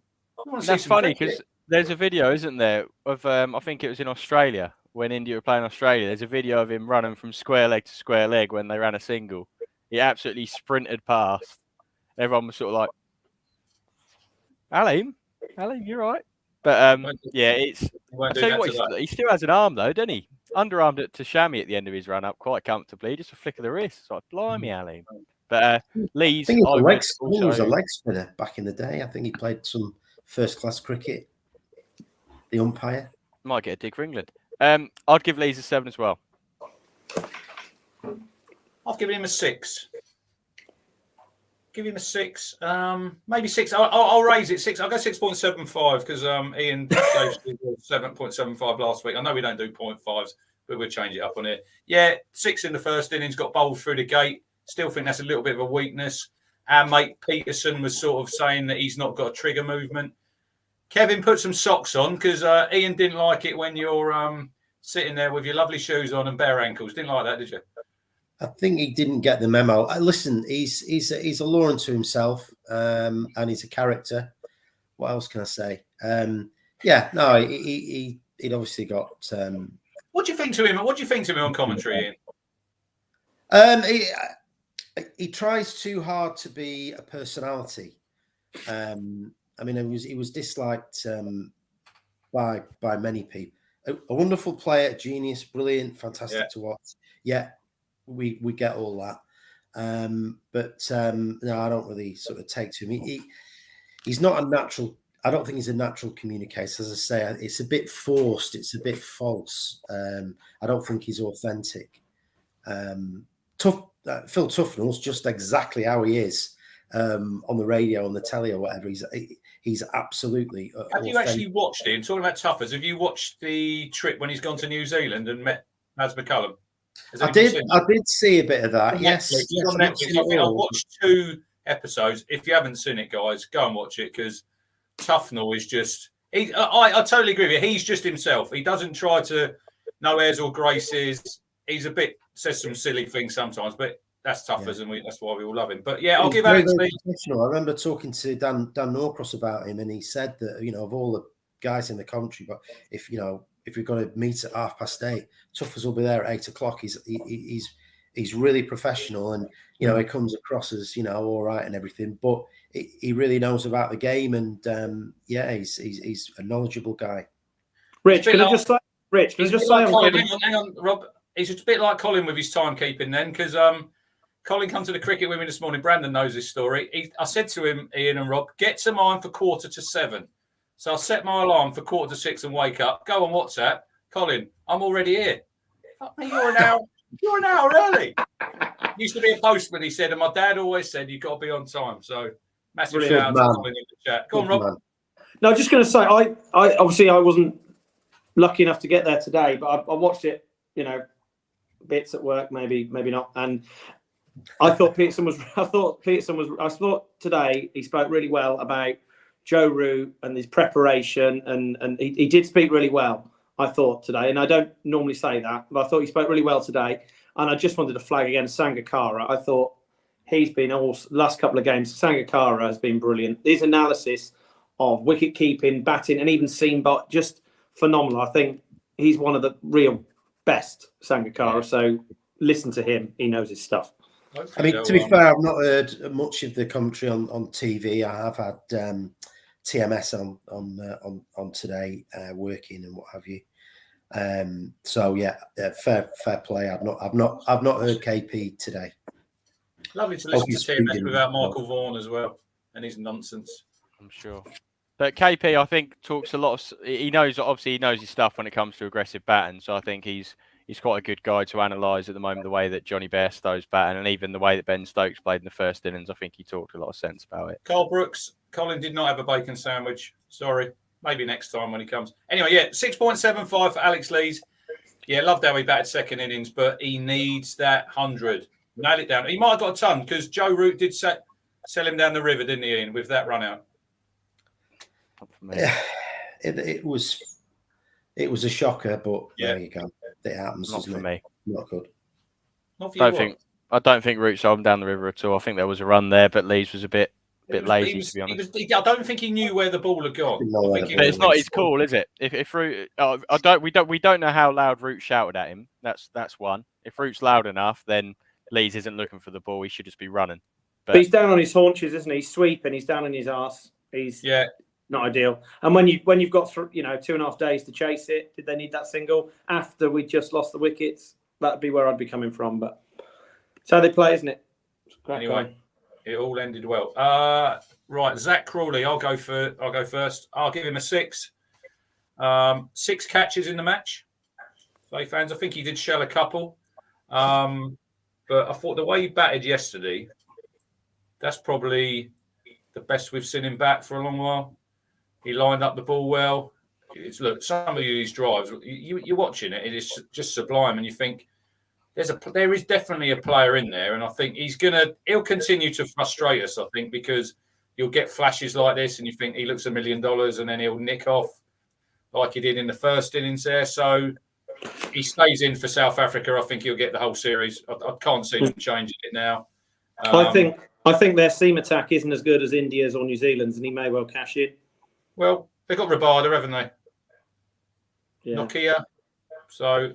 [SPEAKER 2] That's funny because there's a video, isn't there, of, I think it was in Australia, when India were playing Australia. There's a video of him running from square leg to square leg when they ran a single. He absolutely sprinted past. Everyone was sort of like, Aleem, you're right. But, it's... I'll tell you what, he still has an arm, though, doesn't he? Underarmed it to Shami at the end of his run-up quite comfortably. Just a flick of the wrist. It's like, blimey, Aleem. But Leeds...
[SPEAKER 3] I think he was a leg spinner back in the day. I think he played some first-class cricket. The umpire.
[SPEAKER 2] Might get a dig for England. I'd give Leeds a 7 as well.
[SPEAKER 1] I've given him a 6. Give him a 6. Maybe 6. I'll raise it 6. I'll go 6.75 because Ian gave 7.75 last week. I know we don't do 0.5s, but we'll change it up on it. Yeah, 6 in the first innings, got bowled through the gate. Still think that's a little bit of a weakness. Our mate Peterson was sort of saying that he's not got a trigger movement. Kevin, put some socks on because Ian didn't like it when you're sitting there with your lovely shoes on and bare ankles. Didn't like that, did you?
[SPEAKER 3] I think he didn't get the memo. Listen, he's a law unto himself, and he's a character. What else can I say? He'd obviously got.
[SPEAKER 1] What do you think to him? What do you think to him on commentary,
[SPEAKER 3] Ian? He tries too hard to be a personality. He was disliked by many people. A wonderful player, genius, brilliant, fantastic to watch. Yeah, we get all that. No, I don't really sort of take to him. He's not a natural. I don't think he's a natural communicator. As I say, it's a bit forced. It's a bit false. I don't think he's authentic. Phil Tufnell's just exactly how he is on the radio, on the telly, or whatever. He's absolutely.
[SPEAKER 1] Have you actually watched it? And talking about Tuffers, have you watched the trip when he's gone to New Zealand and met Naz McCullum?
[SPEAKER 3] I did see a bit of that. Yes,
[SPEAKER 1] on Netflix. I've watched 2 episodes. If you haven't seen it, guys, go and watch it because Tufnell is just. I totally agree with you. He's just himself. He doesn't try to no airs or graces. He's a bit says some silly things sometimes, but that's Tuffers, and that's why we all love him. But yeah, I'll give Alex.
[SPEAKER 3] I remember talking to Dan Norcross about him, and he said that of all the guys in the country, but if we've got to meet at 8:30, Tuffers will be there at 8:00. He's really professional, and he comes across as all right and everything, but he really knows about the game, and he's a knowledgeable guy.
[SPEAKER 4] Rich, can I just say? Rich, can I just say?
[SPEAKER 1] Like Colin, hang on, Rob. He's a bit like Colin with his timekeeping then, because Colin come to the cricket with me this morning. Brandon knows this story. I said to him, Ian and Rob, get to mine for 6:45. So I set my alarm for 6:45 and wake up. Go on WhatsApp, Colin. I'm already here. Fuck me, you're an hour early. Used to be a postman, he said, and my dad always said you've got to be on time. So massive shout out to Colin in the chat. Go on, Rob.
[SPEAKER 4] No, just going to say, I obviously I wasn't lucky enough to get there today, but I watched it, bits at work, maybe not, and I thought today he spoke really well about Joe Root and his preparation, and he did speak really well, I thought, today. And I don't normally say that, but I thought he spoke really well today. And I just wanted to flag again Sangakkara. I thought he's been last couple of games. Sangakkara has been brilliant. His analysis of wicket keeping, batting, and even seam bot, just phenomenal. I think he's one of the real best, Sangakkara. So listen to him; he knows his stuff.
[SPEAKER 3] I mean, to be fair, I've not heard much of the commentary on TV. I have had TMS on today, working and what have you. So yeah, fair play. I've not heard KP today.
[SPEAKER 1] Lovely to listen to TMS without Michael Vaughan as well, and his nonsense.
[SPEAKER 2] I'm sure. But KP, I think, talks a lot. He knows his stuff when it comes to aggressive batting. So I think he's quite a good guy to analyse at the moment, the way that Johnny Bairstow's batting, and even the way that Ben Stokes played in the first innings. I think he talked a lot of sense about it.
[SPEAKER 1] Carl Brooks, Colin did not have a bacon sandwich. Sorry. Maybe next time when he comes. Anyway, yeah, 6.75 for Alex Lees. Yeah, loved how he batted second innings, but he needs that 100. Nail it down. He might have got a ton because Joe Root did sell him down the river, didn't he, Ian, with that run out?
[SPEAKER 3] It was a shocker, but there you go. It happens.
[SPEAKER 2] Not for me.
[SPEAKER 3] Not good.
[SPEAKER 1] Not for you.
[SPEAKER 2] I don't think Root sold him down the river at all. I think there was a run there, but Lees was a bit lazy, to be honest.
[SPEAKER 1] I don't think he knew where the ball had gone.
[SPEAKER 2] But it's not his call, is it? If Root, we don't know how loud Root shouted at him. That's one. If Root's loud enough, then Lees isn't looking for the ball. He should just be running.
[SPEAKER 4] But he's down on his haunches, isn't he? He's sweeping. He's down on his arse. He's not ideal. And when you've got 2.5 days to chase it, did they need that single after we just lost the wickets? That'd be where I'd be coming from. But it's how they play, isn't it?
[SPEAKER 1] Anyway. It all ended well. Right, Zach Crawley. I'll go first. I'll give him a 6. 6 catches in the match. Play fans. I think he did shell a couple. But I thought the way he batted yesterday, that's probably the best we've seen him bat for a long while. He lined up the ball well. Look, some of these drives, you're watching it. It is just sublime, and you think, there is definitely a player in there, and I think he'll continue to frustrate us, I think, because you'll get flashes like this and you think he looks $1 million and then he'll nick off like he did in the first innings there. So he stays in for South Africa. I think he'll get the whole series. I can't see them changing it now.
[SPEAKER 4] I think their seam attack isn't as good as India's or New Zealand's, and he may well cash in.
[SPEAKER 1] Well, they've got Rabada, haven't they?
[SPEAKER 4] Yeah.
[SPEAKER 1] Nokia. So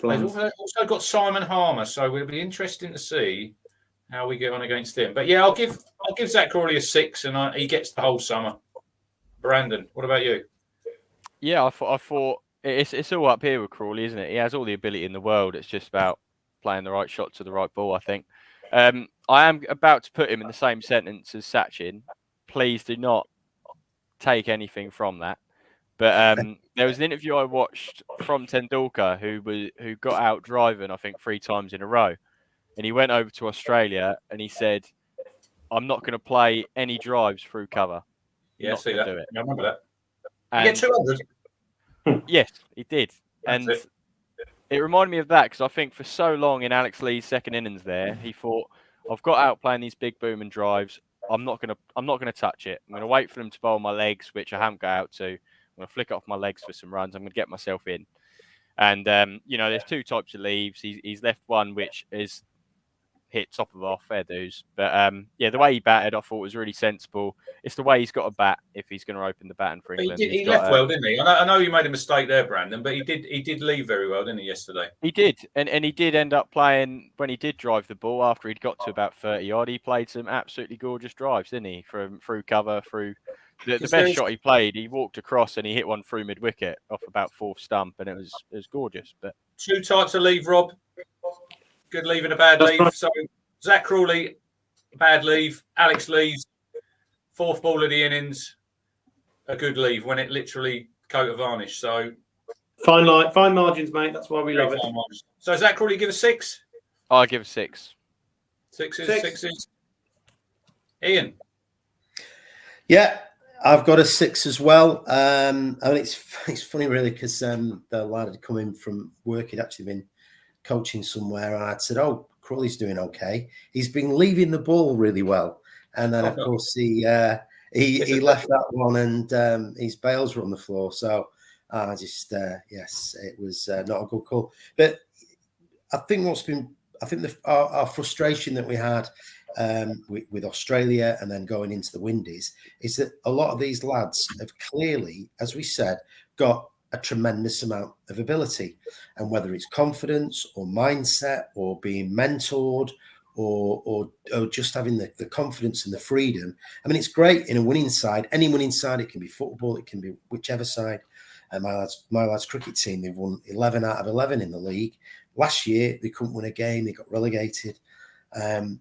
[SPEAKER 1] they've also got Simon Harmer, so it'll be interesting to see how we get on against him. But yeah, I'll give Zach Crawley a 6, and he gets the whole summer. Brandon, what about you?
[SPEAKER 2] Yeah, I thought it's all up here with Crawley, isn't it? He has all the ability in the world. It's just about playing the right shot to the right ball, I think. I am about to put him in the same sentence as Sachin. Please do not take anything from that. But there was an interview I watched from Tendulkar who got out driving, I think, 3 times in a row. And he went over to Australia and he said, I'm not going to play any drives through cover.
[SPEAKER 1] Yeah, see that.
[SPEAKER 2] Do it.
[SPEAKER 1] I remember that.
[SPEAKER 2] And
[SPEAKER 1] he get 200.
[SPEAKER 2] Yes, he did. And it reminded me of that because I think for so long in Alex Lee's second innings there, he thought, I've got out playing these big booming drives. I'm not gonna touch it. I'm gonna wait for them to bowl my legs, which I haven't got out to. I'm gonna flick off my legs for some runs. I'm gonna get myself in. And there's 2 types of leaves. He's left one which is hit top of off, fair dues. But the way he batted, I thought was really sensible. It's the way he's got to bat if he's going to open the batting for England.
[SPEAKER 1] He left well, didn't he? I know you made a mistake there, Brandon, but he did leave very well, didn't he, yesterday?
[SPEAKER 2] He did, and he did end up playing when he did drive the ball after he'd got to about 30 odd. He played some absolutely gorgeous drives, didn't he? Through cover, through The best shot he played, he walked across and he hit one through mid wicket off about 4th stump, and it was gorgeous. But
[SPEAKER 1] 2 types of leave, Rob. Good leave and a bad leave. So Zach Crawley, bad leave. Alex Lees, 4th ball of the innings, a good leave when it literally coat of varnish. So
[SPEAKER 4] fine margins, mate. That's why we love it.
[SPEAKER 1] Margins. So Zach Crawley, give a 6.
[SPEAKER 2] I give a 6.
[SPEAKER 1] 6s. Ian.
[SPEAKER 3] Yeah, I've got a 6 as well. I mean, it's funny really because the lad had come in from work. He'd actually been coaching somewhere, and I'd said, "Oh, Crawley's doing okay. He's been leaving the ball really well." And then, of course, he left that one, and his bails were on the floor. So I just yes, it was not a good call. But I think our frustration that we had with Australia and then going into the Windies is that a lot of these lads have clearly, as we said, got a tremendous amount of ability, and whether it's confidence or mindset or being mentored or just having the confidence and the freedom. I mean, it's great in a winning side, any winning side. It can be football, it can be whichever side. And my lads cricket team, they've won 11 out of 11 in the league. Last year, they couldn't win a game. They got relegated. And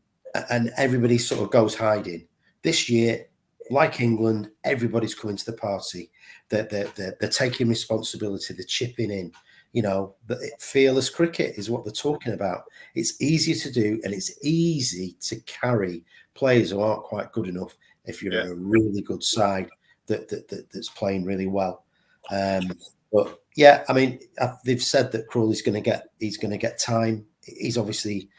[SPEAKER 3] everybody sort of goes hiding. This year, like England, everybody's coming to the party. They're taking responsibility. They're chipping in. You know, fearless cricket is what they're talking about. It's easier to do, and it's easy to carry players who aren't quite good enough if you're in a really good side that's playing really well. But yeah, I mean, they've said that Crawley's going to get time. He's obviously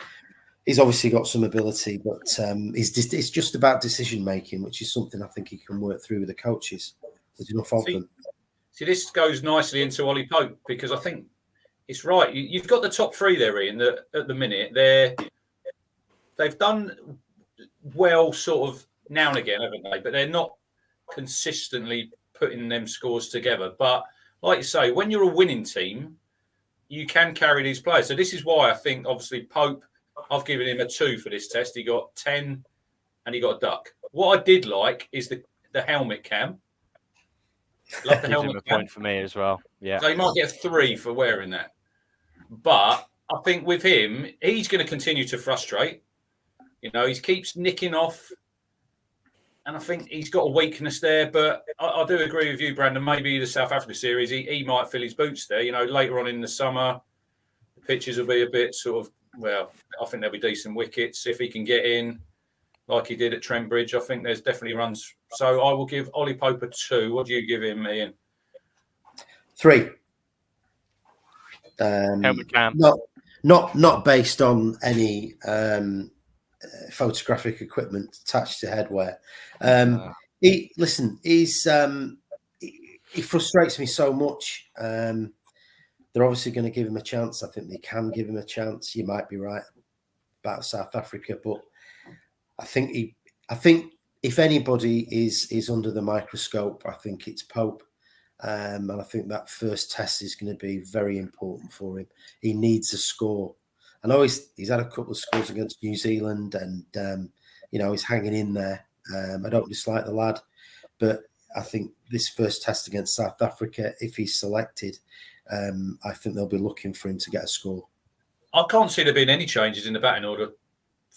[SPEAKER 3] got some ability, but it's just about decision making, which is something I think he can work through with the coaches. There's enough of them.
[SPEAKER 1] See, this goes nicely into Ollie Pope, because I think it's right. You've got the top 3 there, Ian. At the minute, they've done well, sort of now and again, haven't they? But they're not consistently putting them scores together. But like you say, when you're a winning team, you can carry these players. So this is why I think, obviously, Pope, I've given him a 2 for this test. He got 10 and he got a duck. What I did like is the helmet cam. Love the helmet cam.
[SPEAKER 2] Point for me as well. Yeah.
[SPEAKER 1] So he might get a 3 for wearing that. But I think with him, he's going to continue to frustrate. You know, he keeps nicking off. And I think he's got a weakness there. But I do agree with you, Brandon. Maybe the South Africa series, he might fill his boots there. You know, later on in the summer, the pitches will be a bit sort of, well, I think there'll be decent wickets if he can get in like he did at Trent Bridge. I think there's definitely runs. So I will give Ollie Pope a 2. What do you give him, Ian?
[SPEAKER 3] 3.
[SPEAKER 2] Helmet cam.
[SPEAKER 3] Not based on any photographic equipment attached to headwear. He frustrates me so much. They're obviously going to give him a chance. I think they can give him a chance. You might be right about South Africa, but I think if anybody is under the microscope, I think it's Pope. And I think that first test is going to be very important for him. He needs a score. I know he's had a couple of scores against New Zealand, and he's hanging in there. I don't dislike the lad, but I think this first test against South Africa, if he's selected, I think they'll be looking for him to get a score.
[SPEAKER 1] I can't see there being any changes in the batting order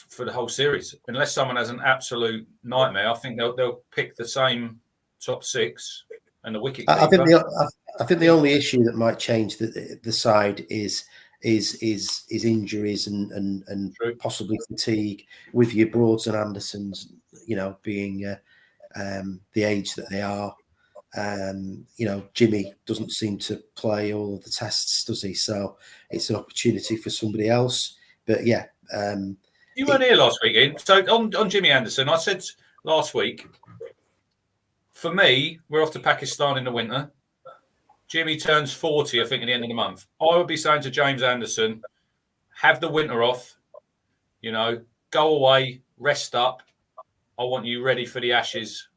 [SPEAKER 1] for the whole series, unless someone has an absolute nightmare. I think they'll pick the same top 6 and the wicket.
[SPEAKER 3] I think the only issue that might change the side is injuries and possibly fatigue with your Broads and Andersons, being the age that they are. Jimmy doesn't seem to play all of the tests, does he? So it's an opportunity for somebody else. But yeah.
[SPEAKER 1] You weren't here last week, Ian. So on Jimmy Anderson, I said last week, for me, we're off to Pakistan in the winter. Jimmy turns 40, I think, at the end of the month. I would be saying to James Anderson, have the winter off, go away, rest up. I want you ready for the Ashes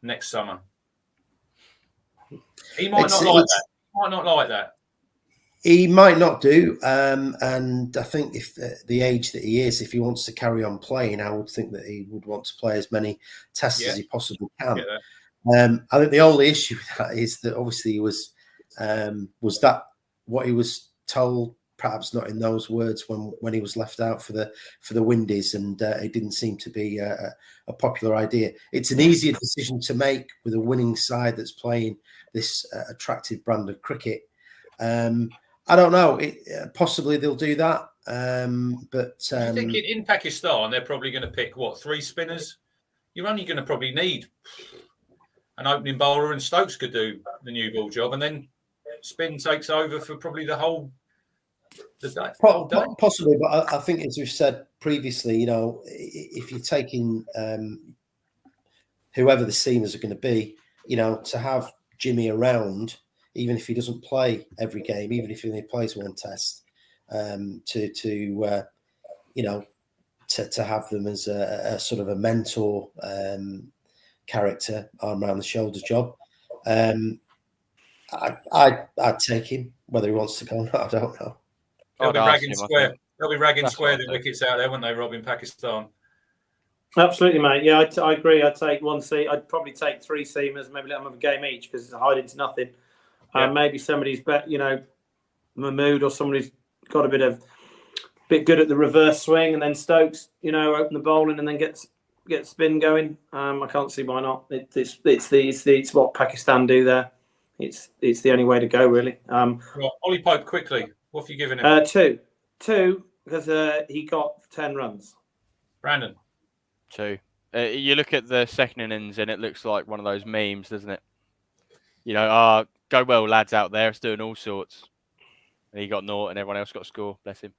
[SPEAKER 1] next summer. He might not like that. He might not like that.
[SPEAKER 3] He might not do. And I think if the age that he is, if he wants to carry on playing, I would think that he would want to play as many tests as he possibly can. I think the only issue with that is that obviously he was that what he was told, perhaps not in those words when he was left out for the Windies, and it didn't seem to be a popular idea. It's an easier decision to make with a winning side that's playing this attractive brand of cricket. I don't know. Possibly they'll do that, but
[SPEAKER 1] I think in Pakistan they're probably going to pick 3 spinners. You're only going to probably need an opening bowler, and Stokes could do the new ball job, and then spin takes over for probably the whole day.
[SPEAKER 3] Possibly, but I think, as we've said previously, if you're taking whoever the seamers are going to be, to have Jimmy around, even if he doesn't play every game, even if he only plays one test, to have them as a sort of a mentor character, arm around the shoulders job. I'd take him. Whether he wants to go or not, I don't know.
[SPEAKER 1] They'll be ragging square the wickets out there, won't they, Rob, in Pakistan?
[SPEAKER 4] Absolutely, mate. Yeah, I agree. I'd take one seam. I'd probably take 3 seamers, maybe let them have a game each because it's a hide into nothing. Yeah. Maybe somebody's Mahmood or somebody's got a bit good at the reverse swing, and then Stokes, open the bowling and then get spin going. I can't see why not. It's what Pakistan do there. It's the only way to go, really.
[SPEAKER 1] Right. Ollie Pope, quickly, what have you given him?
[SPEAKER 4] 2 because he got 10 runs.
[SPEAKER 1] Brandon?
[SPEAKER 2] 2. You look at the second innings and it looks like one of those memes, doesn't it? Go well, lads out there. It's doing all sorts. And he got 0 and everyone else got a score. Bless him.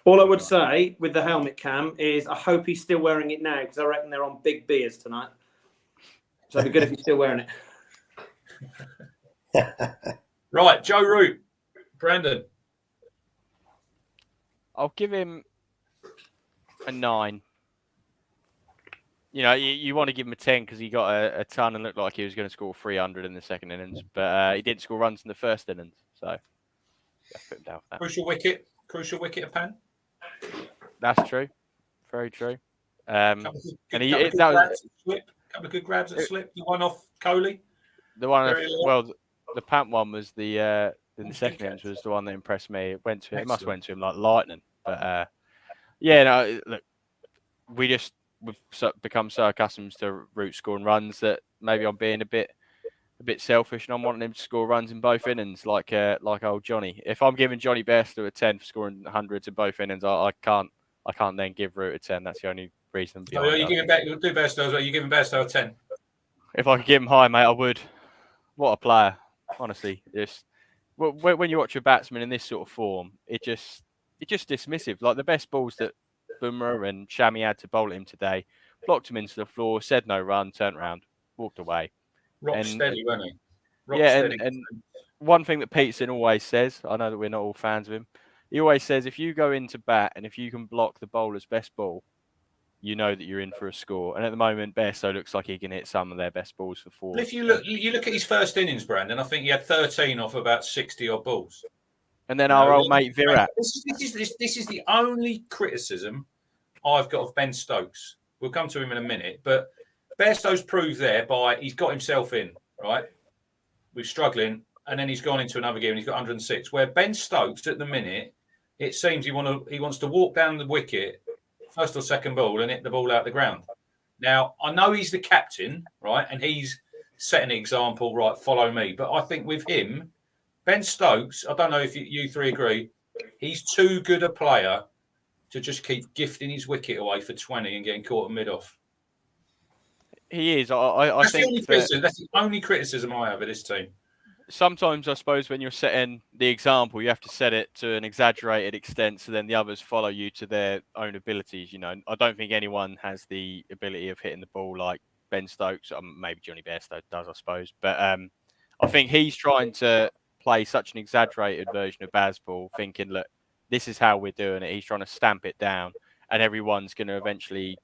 [SPEAKER 4] All I would say with the helmet cam is I hope he's still wearing it now because I reckon they're on big beers tonight. So it'd be good if he's still wearing
[SPEAKER 1] it. Right, Joe Root. Brandon?
[SPEAKER 2] I'll give him a 9. You want to give him a 10 because he got a ton and looked like he was going to score 300 in the second innings, but he didn't score runs in the first innings. So, yeah, put him down for that.
[SPEAKER 1] Crucial wicket of Pan.
[SPEAKER 2] That's true. Very true.
[SPEAKER 1] Couple of good grabs at slip. The one off Kohli.
[SPEAKER 2] The one, the Pant one was in the second innings was the one that impressed me. It went to him. It must have went to him like lightning. But look, we've become so accustomed to Root scoring runs that maybe I'm being a bit selfish, and I'm wanting him to score runs in both innings, like old Johnny. If I'm giving Johnny Bairstow a 10 for scoring hundreds in both innings, I can't then give Root a 10. That's the only reason.
[SPEAKER 1] You'll do Bairstow as well. You giving Bairstow a 10?
[SPEAKER 2] If I could give him high, mate, I would. What a player, honestly. When you watch a batsman in this sort of form, it's just dismissive. Like the best balls that Bumrah and Shami had to bowl at him today, blocked him into the floor, said no run, turned around, walked away.
[SPEAKER 1] Rock steady, wasn't he?
[SPEAKER 2] And one thing that Peterson always says, I know that we're not all fans of him, he always says if you go into bat and if you can block the bowler's best ball, you know that you're in for a score. And at the moment, Bairstow looks like he can hit some of their best balls for 4.
[SPEAKER 1] Well, if you look at his first innings, Brandon, I think he had 13 off about 60 odd balls.
[SPEAKER 2] And then our old mate Virat.
[SPEAKER 1] This is the only criticism I've got of Ben Stokes. We'll come to him in a minute, but Bairstow's proved there by he's got himself in, right? We're struggling, and then he's gone into another game and he's got 106. Where Ben Stokes at the minute, it seems he wants to walk down the wicket, first or second ball, and hit the ball out the ground. Now, I know he's the captain, right? And he's setting an example, right? Follow me. But I think with him, Ben Stokes, I don't know if you three agree, he's too good a player to just keep gifting his wicket away for 20 and getting caught at mid-off.
[SPEAKER 2] He is. I think
[SPEAKER 1] that's the only criticism I have of this team.
[SPEAKER 2] Sometimes, I suppose, when you're setting the example, you have to set it to an exaggerated extent so then the others follow you to their own abilities. I don't think anyone has the ability of hitting the ball like Ben Stokes. Maybe Johnny Bairstow does, I suppose. But I think he's trying to play such an exaggerated version of Bazball, thinking, look, this is how we're doing it. He's trying to stamp it down, and everyone's going to eventually,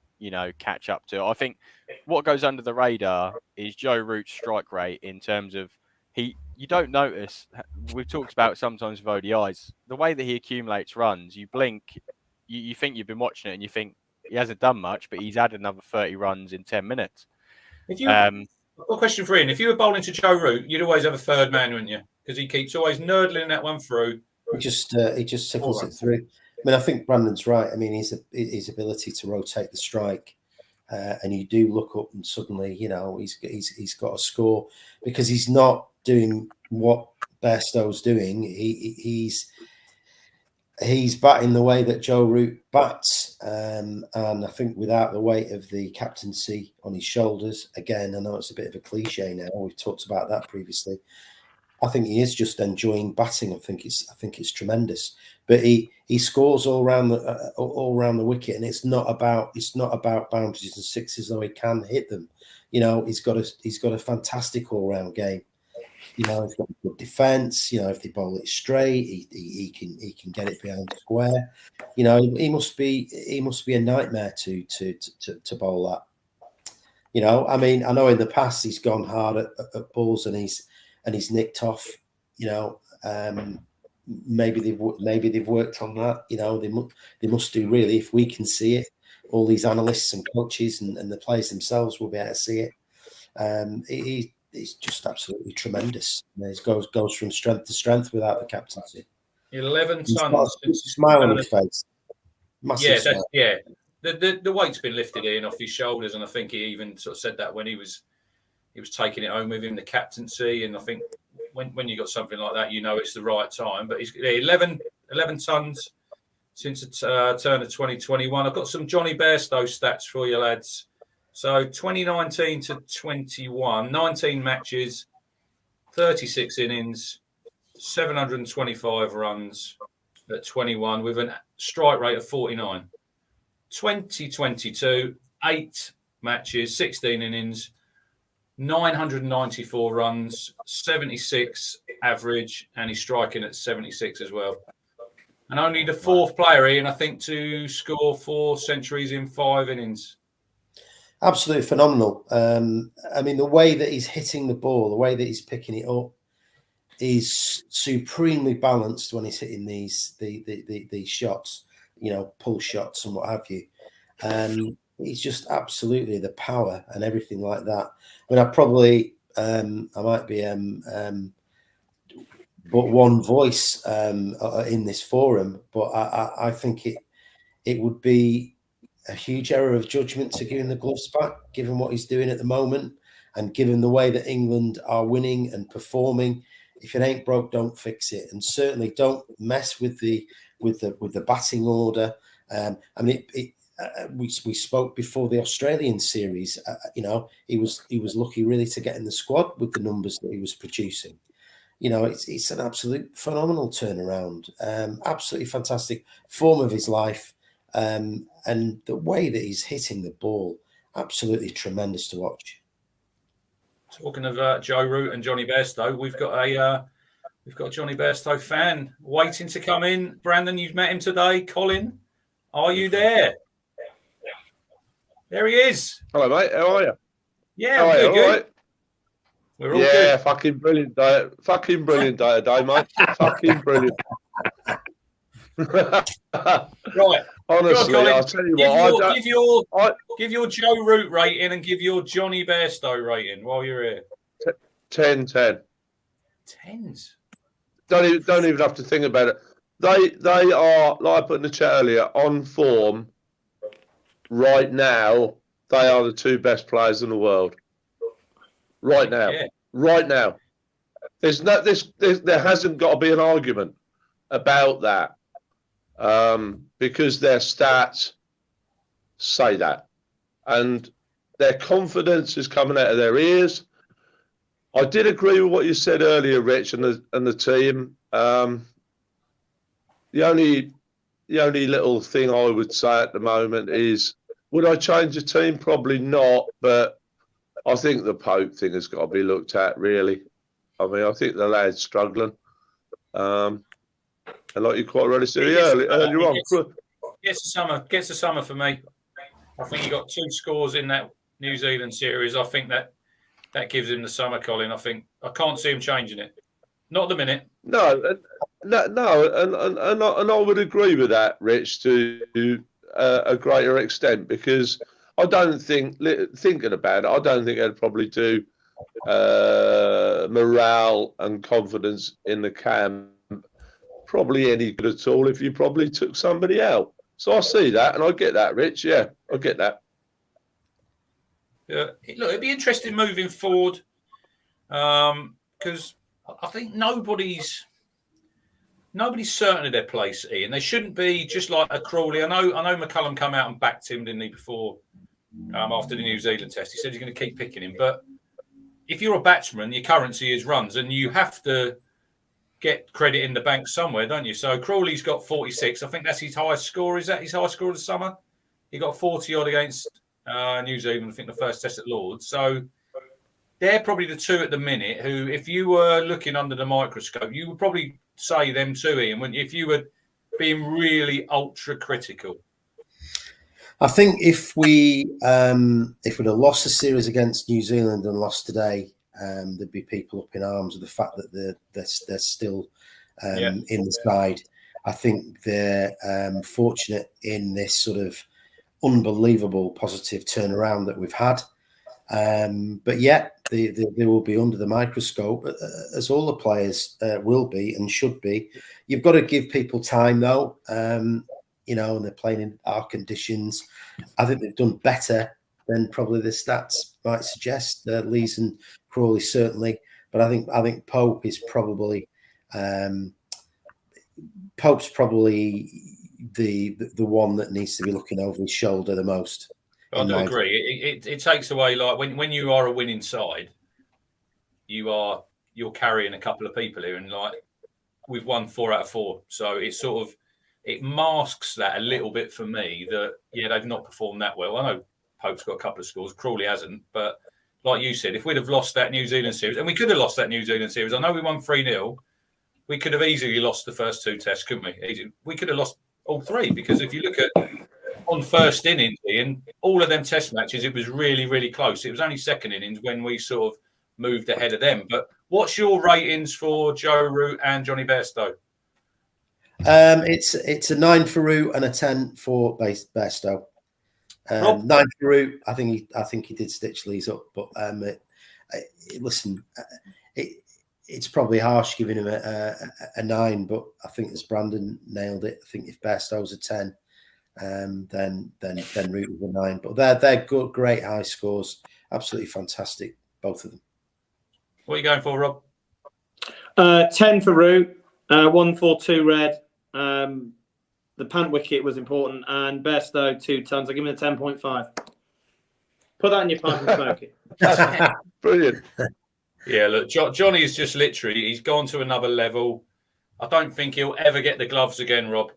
[SPEAKER 2] catch up to it. I think what goes under the radar is Joe Root's strike rate in terms of you don't notice. We've talked about it sometimes with ODIs. The way that he accumulates runs, you blink, you think you've been watching it, and you think he hasn't done much, but he's added another 30 runs in 10 minutes.
[SPEAKER 1] If you, I got a question for Ian. If you were bowling to Joe Root, you'd always have a third man, wouldn't you? Because he keeps always nurdling that one through.
[SPEAKER 3] He just tickles it through. I mean, I think Brandon's right. I mean, his ability to rotate the strike, and you do look up and suddenly, you know, he's got a score because he's not doing what Bairstow's doing. He's batting the way that Joe Root bats, and I think without the weight of the captaincy on his shoulders, again, I know it's a bit of a cliche now. We've talked about that previously. I think he is just enjoying batting. I think it's tremendous. But he scores all around the wicket, and it's not about boundaries and sixes, though he can hit them. You know, he's got a fantastic all round game. You know, he's got good defence. You know, if they bowl it straight, he can get it behind square. You know, he must be a nightmare to bowl that. You know, I mean, I know in the past he's gone hard at balls and he's nicked off. You know, maybe they've worked on that. You know, they must do really. If we can see it, all these analysts and coaches and the players themselves will be able to see it. He's just absolutely tremendous. He goes from strength to strength without the captaincy.
[SPEAKER 1] 11 tons.
[SPEAKER 3] Smile on his face. Massive smile.
[SPEAKER 1] Yeah. The weight's been lifted in off his shoulders, and I think he even sort of said that when he was taking it home with him, the captaincy. And I think when you got something like that, you know it's the right time. But he's 11 tons since the turn of 2021. I've got some Johnny Bairstow stats for you, lads. So 2019 to 21, 19 matches, 36 innings, 725 runs at 21 with a strike rate of 49. 2022, 8 matches, 16 innings, 994 runs, 76 average, and he's striking at 76 as well. And only the fourth player, Ian, I think, to score 4 centuries in 5 innings.
[SPEAKER 3] Absolutely phenomenal. I mean, the way that he's hitting the ball, the way that he's picking it up, is supremely balanced when he's hitting these shots, you know, pull shots and what have you. He's just absolutely the power and everything like that. I mean, I might be but one voice in this forum, but I think it would be a huge error of judgment to give him the gloves back, given what he's doing at the moment, and given the way that England are winning and performing. If it ain't broke, don't fix it, and certainly don't mess with the batting order. I mean, we spoke before the Australian series. You know, he was lucky really to get in the squad with the numbers that he was producing. You know, it's an absolute phenomenal turnaround. Absolutely fantastic form of his life. And the way that he's hitting the ball, absolutely tremendous to watch.
[SPEAKER 1] Talking of Joe Root and Johnny Bairstow, we've got a Johnny Bairstow fan waiting to come in. Brandon, you've met him today. Colin, are you there? There he is.
[SPEAKER 5] Hello, mate. How are you?
[SPEAKER 1] Yeah, I'm good.
[SPEAKER 5] Right.
[SPEAKER 1] We're all good.
[SPEAKER 5] Yeah, fucking brilliant day. Fucking brilliant day today, mate. Fucking brilliant.
[SPEAKER 1] Right.
[SPEAKER 5] Honestly,
[SPEAKER 1] Colin,
[SPEAKER 5] I'll tell you
[SPEAKER 1] give your Joe Root rating and give your Johnny Bairstow rating while you're here.
[SPEAKER 5] 10.
[SPEAKER 1] 10s.
[SPEAKER 5] Don't even have to think about it. They are, like I put in the chat earlier, on form right now. They are the 2 best players in the world. Right now.
[SPEAKER 1] Yeah.
[SPEAKER 5] Right now. There hasn't got to be an argument about that. Because their stats say that, and their confidence is coming out of their ears. I did agree with what you said earlier, Rich, and the team. The only little thing I would say at the moment is, would I change the team? Probably not, but I think the Pope thing has got to be looked at, really. I mean, I think the lad's struggling. And like you quite rightly said earlier on,
[SPEAKER 1] gets the summer for me. I think he got 2 scores in that New Zealand series. I think that gives him the summer, Colin. I can't see him changing it. Not at the minute.
[SPEAKER 5] No, and I would agree with that, Rich, to a greater extent, because I don't think, thinking about it, I don't think they'd probably do morale and confidence in the camp probably any good at all if you probably took somebody out. So I see that, and I get that, Rich. Yeah, I get that.
[SPEAKER 1] Look, it'd be interesting moving forward because I think nobody's certain of their place, Ian. They shouldn't be just like a Crawley. I know McCullum come out and backed him, didn't he, before after the New Zealand test? He said he's going to keep picking him. But if you're a batsman, your currency is runs, and you have to get credit in the bank somewhere, don't you? So Crawley's got 46. I think that's his highest score. Is that his highest score of the summer? He got 40 odd against New Zealand, I think the first test at Lords. So they're probably the two at the minute who, if you were looking under the microscope, you would probably say them two, Ian, wouldn't you, if you were being really ultra critical?
[SPEAKER 3] I think if we'd have lost the series against New Zealand and lost today, there'd be people up in arms with the fact that they're still in the side. I think they're fortunate in this sort of unbelievable positive turnaround that we've had. But yeah, they will be under the microscope, as all the players will be and should be. You've got to give people time, though. And they're playing in our conditions. I think they've done better than probably the stats might suggest. Lees and Crawley certainly, but I think Pope is probably the one that needs to be looking over his shoulder the most.
[SPEAKER 1] I do agree. It takes away, like when you are a winning side, you're carrying a couple of people here, and like we've won 4 out of 4, so it masks that a little bit for me that they've not performed that well. I know Pope's got a couple of scores, Crawley hasn't, but like you said, if we'd have lost that New Zealand series, and we could have lost that New Zealand series, I know we won 3-0. We could have easily lost the first 2 tests, couldn't we? We could have lost all 3 because if you look at on first innings, Ian, all of them test matches, it was really, really close. It was only second innings when we sort of moved ahead of them. But what's your ratings for Joe Root and Johnny Bairstow?
[SPEAKER 3] It's a 9 for Root and a 10 for Bairstow. 9 for Root. I think he did stitch Lees up, but it's probably harsh giving him a 9, but I think as Brandon nailed it, I think if Bairstow's a 10, then Root was a 9. But they're good, great high scores, absolutely fantastic, both of them.
[SPEAKER 1] What are you going for, Rob?
[SPEAKER 4] 10 for Root, 1 for 2 red. The pant wicket was important, and Bairstow 2 tons. I give him a 10.5. Put that in your pipe and smoke it.
[SPEAKER 5] Brilliant.
[SPEAKER 1] Yeah, look, Johnny is just literally, he's gone to another level. I don't think he'll ever get the gloves again, Rob.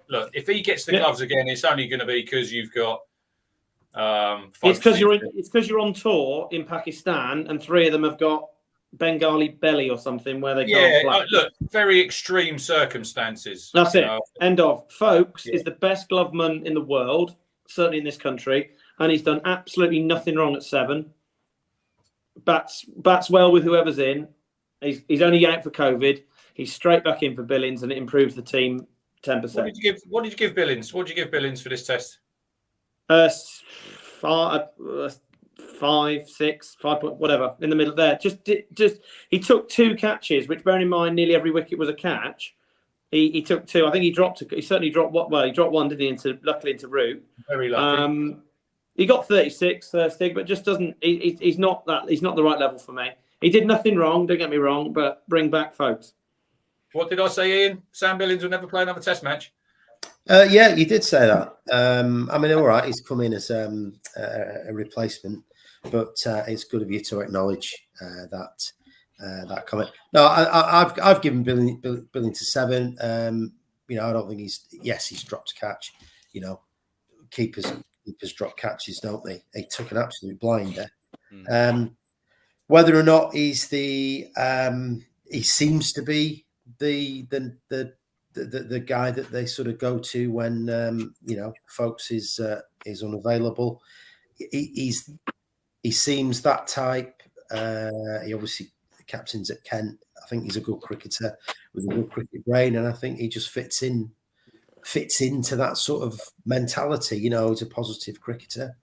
[SPEAKER 1] Look, if he gets the gloves again, it's only going to be because you've got.
[SPEAKER 4] It's because you're on tour in Pakistan, and 3 of them have got Bengali belly or something where they can't play.
[SPEAKER 1] Look, very extreme circumstances.
[SPEAKER 4] That's it. End of. Folks is the best gloveman in the world, certainly in this country, and he's done absolutely nothing wrong at 7. Bats well with whoever's in. He's only out for COVID. He's straight back in for Billings, and it improves the team 10%.
[SPEAKER 1] What did you give Billings? What did you give Billings for this test?
[SPEAKER 4] 5, 6, 5 point, whatever, in the middle there. Just he took 2 catches, which, bearing in mind, nearly every wicket was a catch. He took 2. I think he certainly dropped what? Well, he dropped 1, didn't he? Luckily into Root.
[SPEAKER 1] Very lucky.
[SPEAKER 4] He got 36, Stig, but just doesn't. He's not the right level for me. He did nothing wrong. Don't get me wrong, but bring back folks.
[SPEAKER 1] What did I say, Ian? Sam Billings will never play another test match.
[SPEAKER 3] Yeah, you did say that. I mean, all right, he's come in as a replacement, but it's good of you to acknowledge that comment. No, I've given Billings to 7. I don't think he's dropped a catch. Keepers drop catches, don't they? He took an absolute blinder. Whether or not he's he seems to be the guy that they sort of go to when folks is unavailable. He seems that type. He obviously captains at Kent. I think he's a good cricketer with a good cricket brain, and I think he just fits into that sort of mentality. He's a positive cricketer.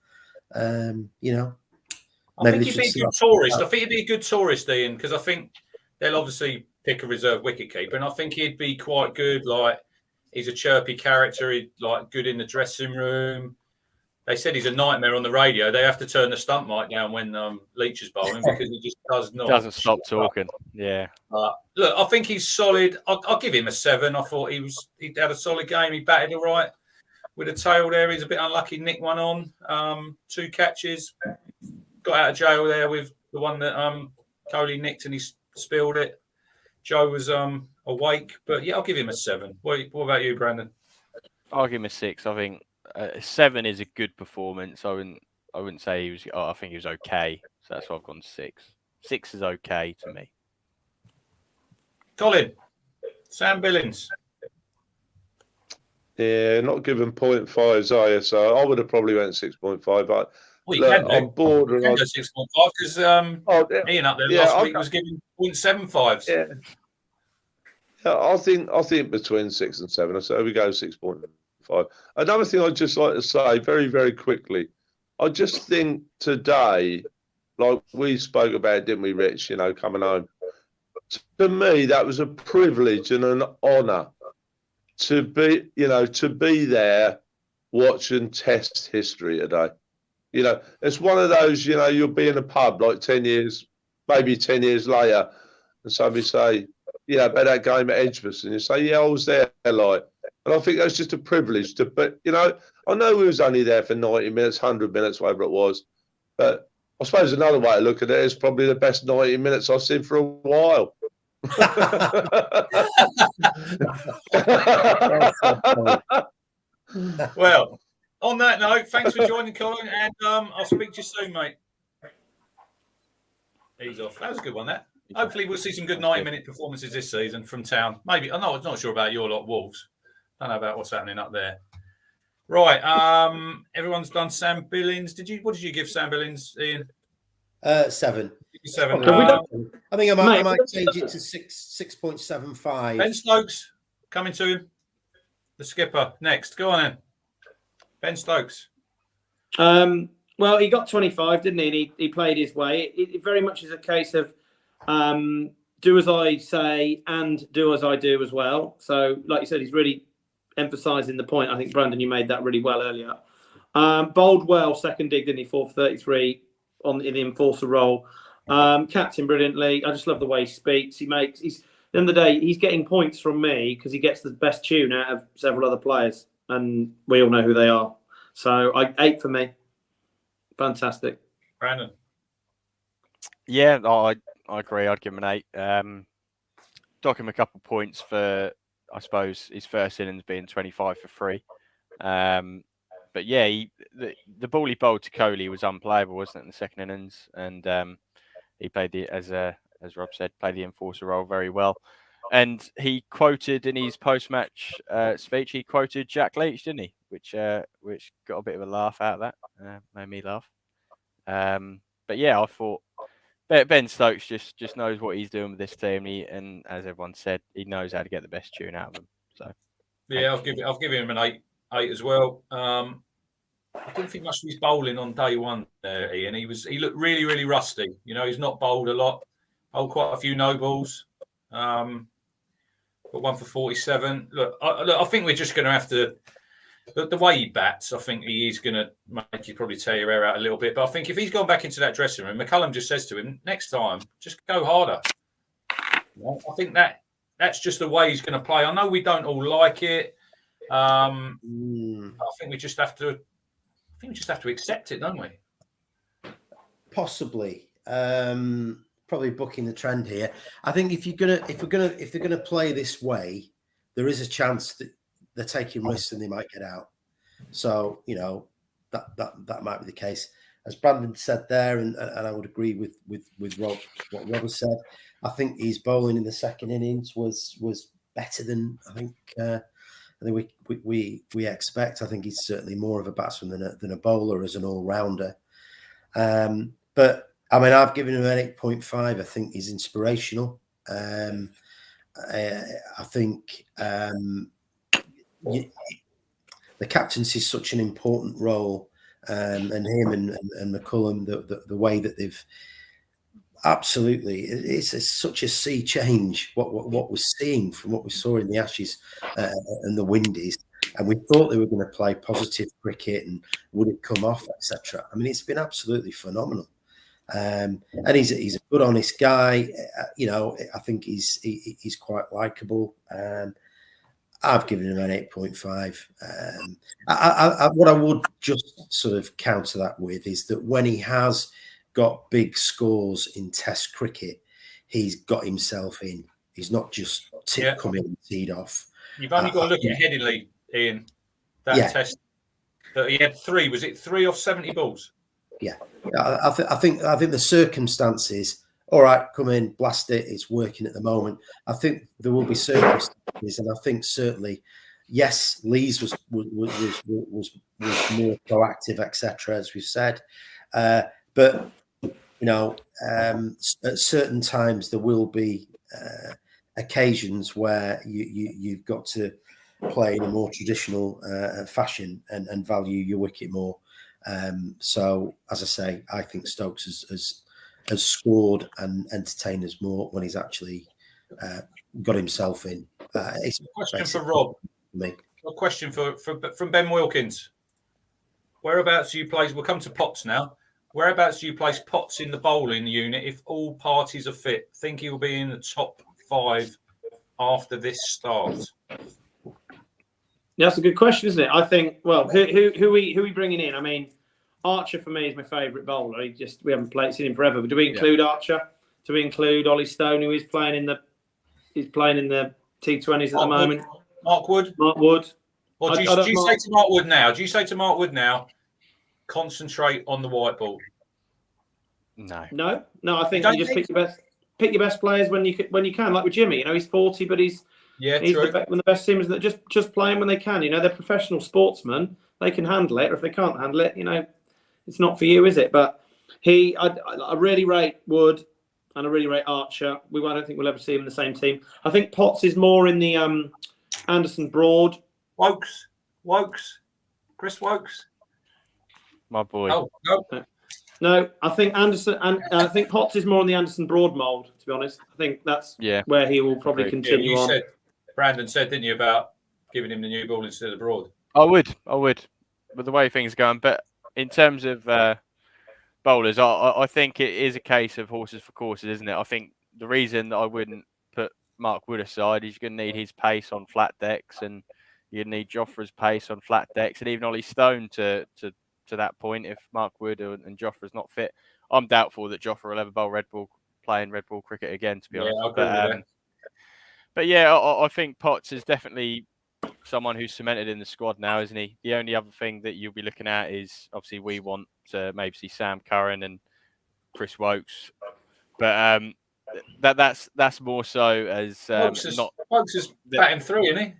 [SPEAKER 1] I think he'd be a good tourist. I think he'd be a good tourist, Ian, because I think they'll obviously pick a reserve wicketkeeper, and I think he'd be quite good. Like, he's a chirpy character. He'd like good in the dressing room. They said he's a nightmare on the radio. They have to turn the stump mic down when Leach is bowling because he just doesn't
[SPEAKER 2] stop talking. Yeah.
[SPEAKER 1] Look, I think he's solid. I'll give him a 7. I thought he had a solid game. He batted all right with a tail there. He's a bit unlucky. Nicked one on 2 catches. Got out of jail there with the one that Kohli nicked and he spilled it. Joe was awake, but yeah, I'll give him a 7. What about you, Brandon?
[SPEAKER 2] I'll give him a 6. I think 7 is a good performance. I wouldn't say he was. I think he was okay. So that's why I've gone 6. 6 is okay to me.
[SPEAKER 1] Colin, Sam Billings.
[SPEAKER 5] Yeah, not given 0.5s, are you? So I would have probably went 6.5. But I'm bored.
[SPEAKER 1] You can go 6.5 because Ian up there last week was giving 0.75s.
[SPEAKER 5] Yeah, I think between 6 and 7. So we go 6.5. Another thing I'd just like to say very, very quickly. I just think today, like we spoke about, didn't we, Rich? You know, coming home. To me, that was a privilege and an honour to be there watching Test history today. You know, it's one of those, you know, you'll be in a pub like 10 years, maybe 10 years later, and somebody say, yeah, about that game at Edgbaston. And you say, yeah, I was there, like. And I think that's just a privilege but, you know, I know we was only there for 90 minutes, 100 minutes, whatever it was. But I suppose another way to look at it is probably the best 90 minutes I've seen for a while.
[SPEAKER 1] Well, on that note, thanks for joining, Colin, and I'll speak to you soon, mate. He's off. That was a good one, that. Hopefully we'll see some good 90-minute performances this season from town. Maybe. I'm not sure about your lot, Wolves. I don't know about what's happening up there. Right. Everyone's done Sam Billings. What did you give Sam Billings, Ian?
[SPEAKER 3] 7.
[SPEAKER 1] 7.
[SPEAKER 3] I think I might change it to 6.75.
[SPEAKER 1] Ben Stokes coming to him. The skipper next. Go on then. Ben Stokes.
[SPEAKER 4] Well, he got 25, didn't he? And he played his way. It very much is a case of do as I say and do as I do as well. So, like you said, he's really emphasising the point. I think, Brandon, you made that really well earlier. Bowled well, second dig, didn't he? 4 for 33 in the enforcer role. Captain brilliantly. I just love the way he speaks. He's at the end of the day, he's getting points from me because he gets the best tune out of several other players, and we all know who they are. So 8 for me. Fantastic.
[SPEAKER 1] Brandon.
[SPEAKER 2] Yeah, I agree. I'd give him an 8. Dock him a couple of points for, I suppose, his first innings being 25 for 3. But yeah, the ball he bowled to Kohli was unplayable, wasn't it, in the second innings? And he played as Rob said, played the enforcer role very well. And he quoted in his post-match speech, he quoted Jack Leach, didn't he? Which got a bit of a laugh out of that. Made me laugh. But yeah, I thought Ben Stokes just knows what he's doing with this team, and as everyone said, he knows how to get the best tune out of them. So
[SPEAKER 1] yeah, I'll give him an 8 as well. I didn't think much of his bowling on day one there, Ian. He looked really, really rusty. You know, he's not bowled a lot. Bowled quite a few no balls. Got 1 for 47. Look, I think we're just going to have to. The way he bats, I think he is going to make you probably tear your hair out a little bit. But I think if he's gone back into that dressing room, McCullum just says to him, next time, just go harder. I think that's just the way he's going to play. I know we don't all like it. I think we just have to. Accept it, don't we?
[SPEAKER 3] Possibly. Probably bucking the trend here. I think if they're gonna play this way, there is a chance that they're taking risks and they might get out. So, you know, that might be the case. As Brandon said there, and I would agree with Rob, what Rob has said. I think his bowling in the second innings was better than I think we expect. I think he's certainly more of a batsman than a bowler as an all-rounder. But I mean, I've given him an 8.5. I think he's inspirational. I think the captaincy is such an important role, and him and McCullum, the way that they've absolutely, it's such a sea change. What we're seeing from what we saw in the Ashes and the Windies, and we thought they were going to play positive cricket and would it come off, etc. I mean, it's been absolutely phenomenal. And he's a good, honest guy. I think he's quite likable. I've given him an 8.5. What I would just sort of counter that with is that when he has got big scores in Test cricket, he's got himself in. He's not just coming and teed off.
[SPEAKER 1] You've only got to look at Headingley, Ian. That Test that he had 3. Was it 3 off 70 balls?
[SPEAKER 3] Yeah, I think the circumstances. All right, come in, blast it. It's working at the moment. I think there will be circumstances, and I think certainly, yes, Lees was more proactive, etc. As we've said, but at certain times there will be occasions where you've got to play in a more traditional fashion and value your wicket more. So, as I say, I think Stokes has scored and entertained us more when he's actually got himself in. It's
[SPEAKER 1] a question for Rob. A question from Ben Wilkins. Whereabouts do you place? We'll come to Potts now. Whereabouts do you place Potts in the bowling unit if all parties are fit? Think he will be in the top 5 after this start?
[SPEAKER 4] Yeah, that's a good question, isn't it? I think. Well, who we bringing in? I mean, Archer for me is my favourite bowler. We haven't seen him forever. But do we include Archer? Do we include Ollie Stone, who is playing in the T20s at the moment?
[SPEAKER 1] Mark Wood. Or do you say to Mark Wood now? Do you say to Mark Wood now? Concentrate on the white ball.
[SPEAKER 4] No. I think you just pick your best players when you can. Like with Jimmy, he's 40, but he's one of the best teams that just play him when they can. They're professional sportsmen. They can handle it, or if they can't handle it, it's not for you, is it? But I really rate Wood, and I really rate Archer. I don't think we'll ever see him in the same team. I think Potts is more in the Anderson Broad.
[SPEAKER 1] Wokes, Chris Wokes.
[SPEAKER 2] My boy.
[SPEAKER 1] Oh,
[SPEAKER 4] no, I think Anderson and I think Potts is more on the Anderson Broad mould. To be honest, I think that's where he will probably continue on.
[SPEAKER 1] Brandon said, didn't you, about giving him the new ball instead of Broad?
[SPEAKER 2] I would, with the way things are going. But in terms of bowlers, I think it is a case of horses for courses, isn't it? I think the reason that I wouldn't put Mark Wood aside is you're going to need his pace on flat decks, and you'd need Jofra's pace on flat decks, and even Ollie Stone to that point. If Mark Wood and Jofra's not fit, I'm doubtful that Jofra will ever bowl playing red ball cricket again, to be honest. But yeah, I think Potts is definitely someone who's cemented in the squad now, isn't he? The only other thing that you'll be looking at is obviously we want to maybe see Sam Curran and Chris Wokes, but that's more so as
[SPEAKER 1] Wokes is batting 3, isn't he?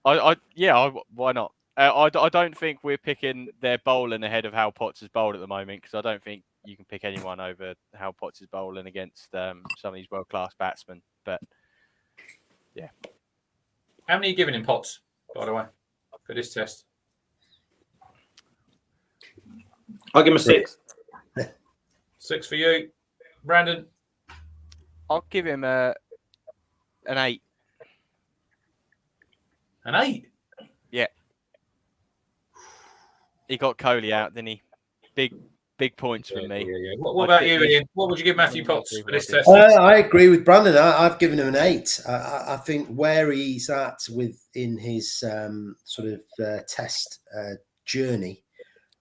[SPEAKER 2] Why not? I don't think we're picking their bowling ahead of how Potts is bowled at the moment, because I don't think you can pick anyone over how Potts is bowling against some of these world-class batsmen. But yeah.
[SPEAKER 1] How many are you giving him, Potts, by the way, for this test?
[SPEAKER 4] I'll give him a 6.
[SPEAKER 1] 6 for you. Brandon?
[SPEAKER 2] I'll give him an 8.
[SPEAKER 1] An 8?
[SPEAKER 2] Yeah. He got Kohli out, didn't he? Big points from me.
[SPEAKER 1] Yeah. What about you, Ian? What would you give Matthew Potts for this test?
[SPEAKER 3] I agree with Brandon. I've given him an 8. I think where he's at within his sort of test journey,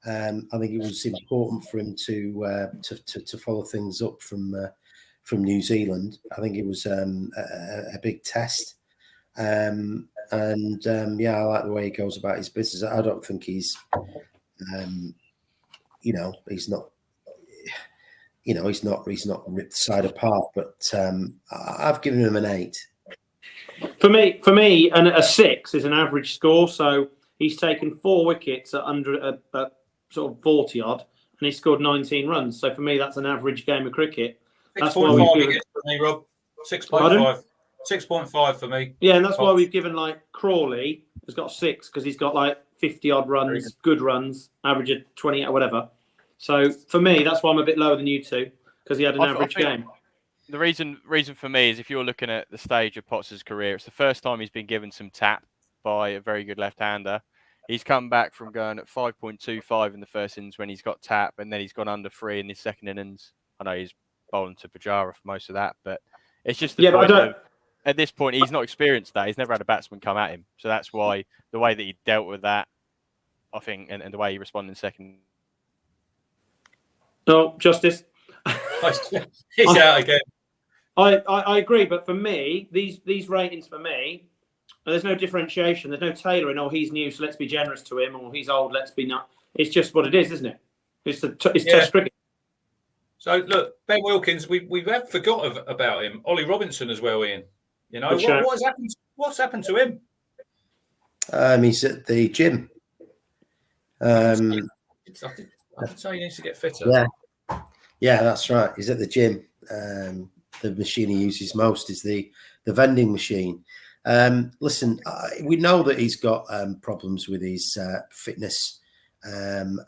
[SPEAKER 3] I think it was important for him to follow things up from New Zealand. I think it was a big test. I like the way he goes about his business. I don't think he's he's not ripped the side apart, but I've given him an 8.
[SPEAKER 4] For me, and a 6 is an average score. So he's taken 4 wickets at under a sort of 40 odd, and he scored 19 runs. So for me, that's an average game of cricket. That's why we've given
[SPEAKER 1] for me, Rob. 6.5. 6.5 for me.
[SPEAKER 4] Yeah, and that's why we've given Crawley has got 6 because he's got 50 odd runs, good runs, average of 20 or whatever. So for me, that's why I'm a bit lower than you two, because he had an average game.
[SPEAKER 2] The reason for me is if you're looking at the stage of Potts' career, it's the first time he's been given some tap by a very good left-hander. He's come back from going at 5.25 in the first innings when he's got tap, and then he's gone under 3 in his second innings. I know he's bowling to Pujara for most of that, but it's just the point of, at this point, he's not experienced that. He's never had a batsman come at him. So that's why the way that he dealt with that, I think, and the way he responded in second.
[SPEAKER 4] No, Justice.
[SPEAKER 1] He's out again.
[SPEAKER 4] I agree, but for me, these ratings for me, there's no differentiation. There's no tailoring. Oh, he's new, so let's be generous to him. Or he's old, let's be not. It's just what it is, isn't it? It's Test cricket.
[SPEAKER 1] So look, Ben Wilkins, we have forgot about him. Ollie Robinson as well, Ian. You know what's happened? What's happened to him?
[SPEAKER 3] He's at the gym.
[SPEAKER 1] I did say he needs to get fitter.
[SPEAKER 3] Yeah, that's right. He's at the gym. The machine he uses most is the vending machine. Listen, we know that he's got problems with his fitness, and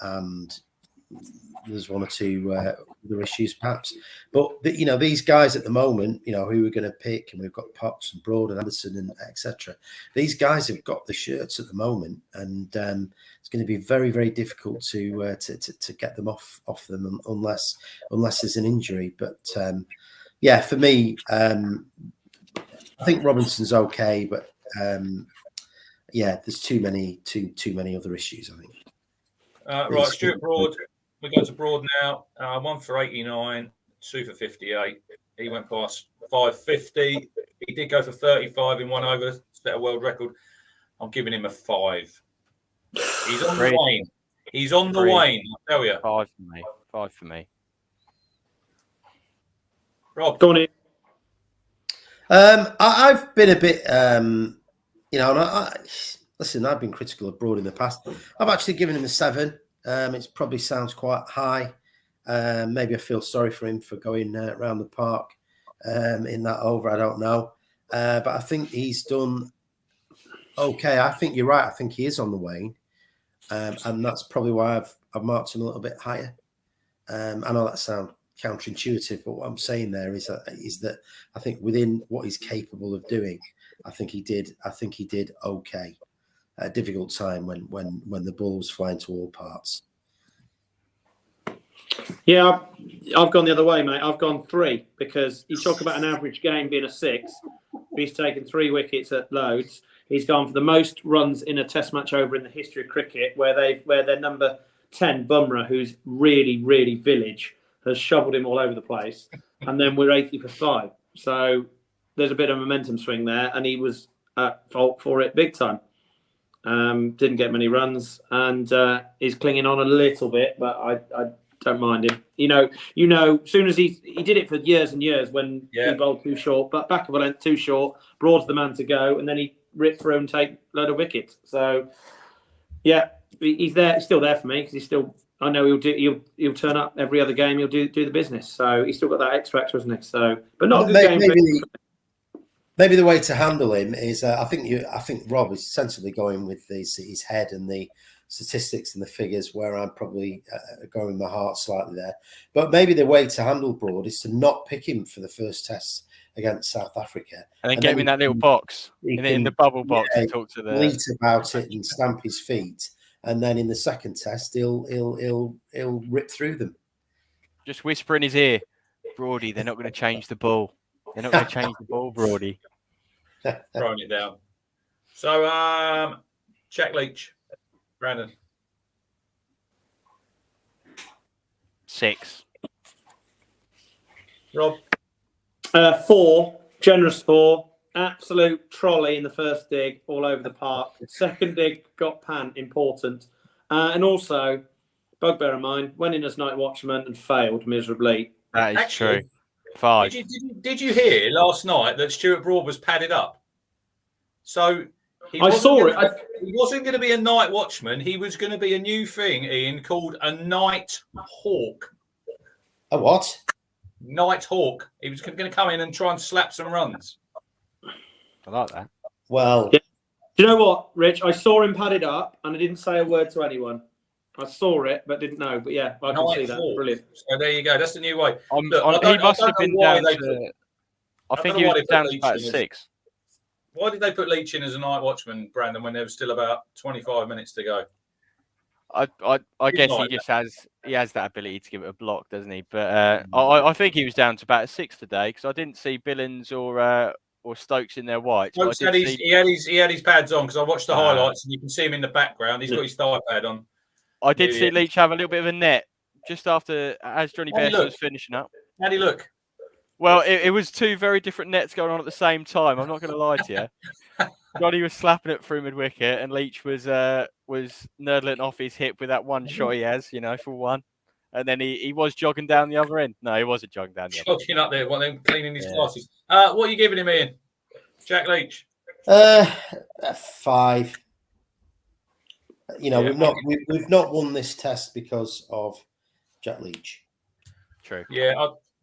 [SPEAKER 3] there's one or two other issues perhaps. But these guys at the moment, who we're going to pick, and we've got Potts and Broad and Anderson and etc. These guys have got the shirts at the moment, and it's going to be very, very difficult to get them off them unless there's an injury. But yeah, for me, I think Robinson's okay, but yeah, there's too many other issues, I think.
[SPEAKER 1] Right, Stuart Broad. We go to Broad now. 1 for 89, 2 for 58. He went past 550. He did go for 35 in 1 over, set a world record. I'm giving him a 5. He's on the wane. He's on the wane, I tell you.
[SPEAKER 2] 5 for me. 5 for me.
[SPEAKER 1] Rob,
[SPEAKER 4] go on in.
[SPEAKER 3] I've been a bit, listen, I've been critical of Broad in the past. I've actually given him a 7. It probably sounds quite high. Maybe I feel sorry for him for going around the park in that over. I don't know. But I think he's done okay. I think you're right. I think he is on the wane. And that's probably why I've marked him a little bit higher. I know that sounds counterintuitive, but what I'm saying there is that I think within what he's capable of doing, I think he did okay. A difficult time when the ball was flying to all parts.
[SPEAKER 4] Yeah, I've gone the other way, mate. I've gone 3 because you talk about an average game being a 6. He's taken 3 wickets at loads. He's gone for the most runs in a Test match over in the history of cricket, where their number 10 Bumrah, who's really, really village, has shoveled him all over the place, and then we're 80 for 5. So there's a bit of momentum swing there, and he was at fault for it big time. Didn't get many runs, and is clinging on a little bit, but I don't mind him. Soon as he did it for years and years when he bowled too short, but back of a length too short, Broad's the man to go, and then he ripped through and take a load of wickets. So yeah, he's there. He's still there for me because he's still. I know he'll turn up every other game. He'll do the business. So he's still got that X factor, hasn't he? So, but not a good game.
[SPEAKER 3] Maybe the way to handle him is, I think Rob is sensibly going with his head and the statistics and the figures, where I'm probably going with my heart slightly there. But maybe the way to handle Broad is to not pick him for the first test against South Africa,
[SPEAKER 2] and then get him in that little box, in the bubble box, and talk to the
[SPEAKER 3] bleat about it and stamp his feet, and then in the second test he'll rip through them.
[SPEAKER 2] Just whisper in his ear, Broady, they're not going to change the ball. They're not going to change the ball, Broady.
[SPEAKER 1] Throwing it down. So, Jack Leach, Brandon.
[SPEAKER 2] 6.
[SPEAKER 1] Rob.
[SPEAKER 4] 4, generous 4. Absolute trolley in the first dig, all over the park. Second dig got pan, important. And also, bugbear of mine, went in as night watchman and failed miserably.
[SPEAKER 2] That is true. 5.
[SPEAKER 1] Did you hear last night that Stuart Broad was padded up? So
[SPEAKER 4] I saw it.
[SPEAKER 1] He wasn't going to be a night watchman. He was going to be a new thing, Ian, called a night hawk.
[SPEAKER 3] A what?
[SPEAKER 1] Night hawk. He was going to come in and try and slap some runs.
[SPEAKER 2] I like that.
[SPEAKER 3] Well,
[SPEAKER 4] yeah. Do you know what, Rich? I saw him padded up, and I didn't say a word to anyone. I saw it, but didn't know. But yeah, I can see that. Brilliant.
[SPEAKER 1] So there you go. That's the new way.
[SPEAKER 2] He must have been down to. I think he was down to about 6.
[SPEAKER 1] Why did they put Leach in as a night watchman, Brandon, when there was still about 25 minutes to go?
[SPEAKER 2] I guess he just has that ability to give it a block, doesn't he? But I think he was down to about 6 today because I didn't see Billings or Stokes in their whites.
[SPEAKER 1] He had his pads on because I watched the highlights and you can see him in the background. He's got his thigh pad on.
[SPEAKER 2] I did see Leach have a little bit of a net just after as Johnny Bairstow was finishing up.
[SPEAKER 1] How'd he look?
[SPEAKER 2] Well, it was 2 very different nets going on at the same time. I'm not going to lie to you. Johnny was slapping it through mid-wicket, and Leach was nurdling off his hip with that one shot he has, for one. And then he was jogging down the other end. No, he wasn't jogging down the other end.
[SPEAKER 1] Jogging up there, cleaning his glasses. What are you giving him, Ian? Jack Leach?
[SPEAKER 3] 5. We've not won this test because of Jack Leach.
[SPEAKER 2] True.
[SPEAKER 1] Yeah,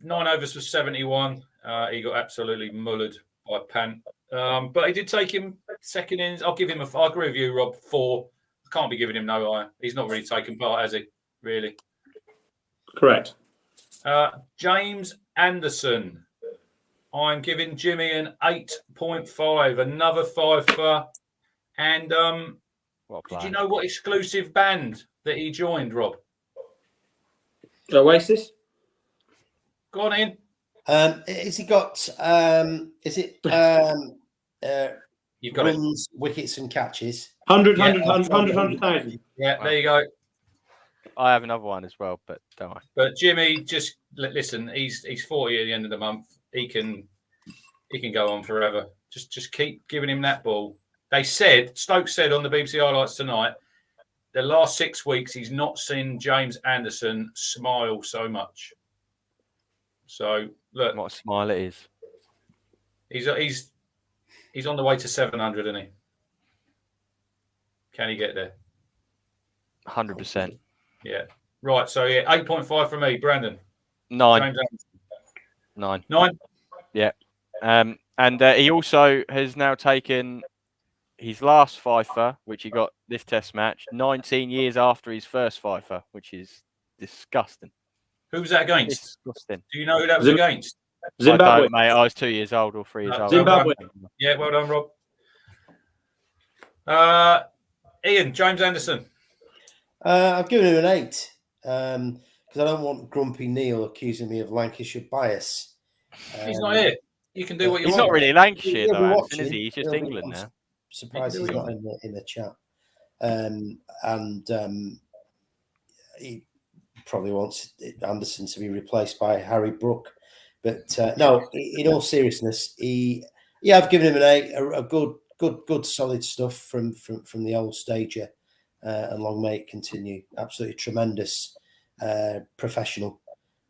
[SPEAKER 1] 9 overs for 71. He got absolutely mullered by Pant. But he did take him second innings. I'll give him I agree with you, Rob, 4. Can't be giving him no eye. He's not really taken part, has he? Really?
[SPEAKER 4] Correct.
[SPEAKER 1] James Anderson. I'm giving Jimmy an 8.5. Another 5-fer. And did you know what exclusive band that he joined, Rob?
[SPEAKER 4] Oasis?
[SPEAKER 1] Go on in.
[SPEAKER 3] Has he got? Is it?
[SPEAKER 1] You've got
[SPEAKER 3] runs, wickets, and catches.
[SPEAKER 4] 100,000.
[SPEAKER 1] Yeah, there you go.
[SPEAKER 2] I have another one as well, but don't worry.
[SPEAKER 1] But Jimmy, just listen. He's 40 at the end of the month. He can go on forever. Just keep giving him that ball. Stokes said on the BBC highlights tonight, the last 6 weeks he's not seen James Anderson smile so much. So look,
[SPEAKER 2] what a smile it is.
[SPEAKER 1] He's on the way to 700, isn't he? Can he get there?
[SPEAKER 2] 100%.
[SPEAKER 1] Yeah. Right. So 8.5 from me, Brandon.
[SPEAKER 2] 9. 9.
[SPEAKER 1] 9.
[SPEAKER 2] Yeah. And he also has now taken his last 5-fer, which he got this test match, 19 years after his first 5-fer, which is disgusting.
[SPEAKER 1] Who was that against?
[SPEAKER 2] Disgusting.
[SPEAKER 1] Do you know who that was against?
[SPEAKER 4] Zimbabwe.
[SPEAKER 2] I don't, mate. I was 2 years old or 3 years old.
[SPEAKER 4] Zimbabwe.
[SPEAKER 1] Yeah, well done, Rob. Ian, James Anderson.
[SPEAKER 3] I've given him an 8 because I don't want Grumpy Neil accusing me of Lancashire bias.
[SPEAKER 1] He's not here. You can do what you want.
[SPEAKER 2] He's not really Lancashire, though,
[SPEAKER 3] watching,
[SPEAKER 2] is he? He's just England now.
[SPEAKER 3] Surprised he's not in the chat. He probably wants Anderson to be replaced by Harry Brook. But no, in all seriousness, I've given him an 8. A good, solid stuff from the old stager, and long may it continue. Absolutely tremendous, professional,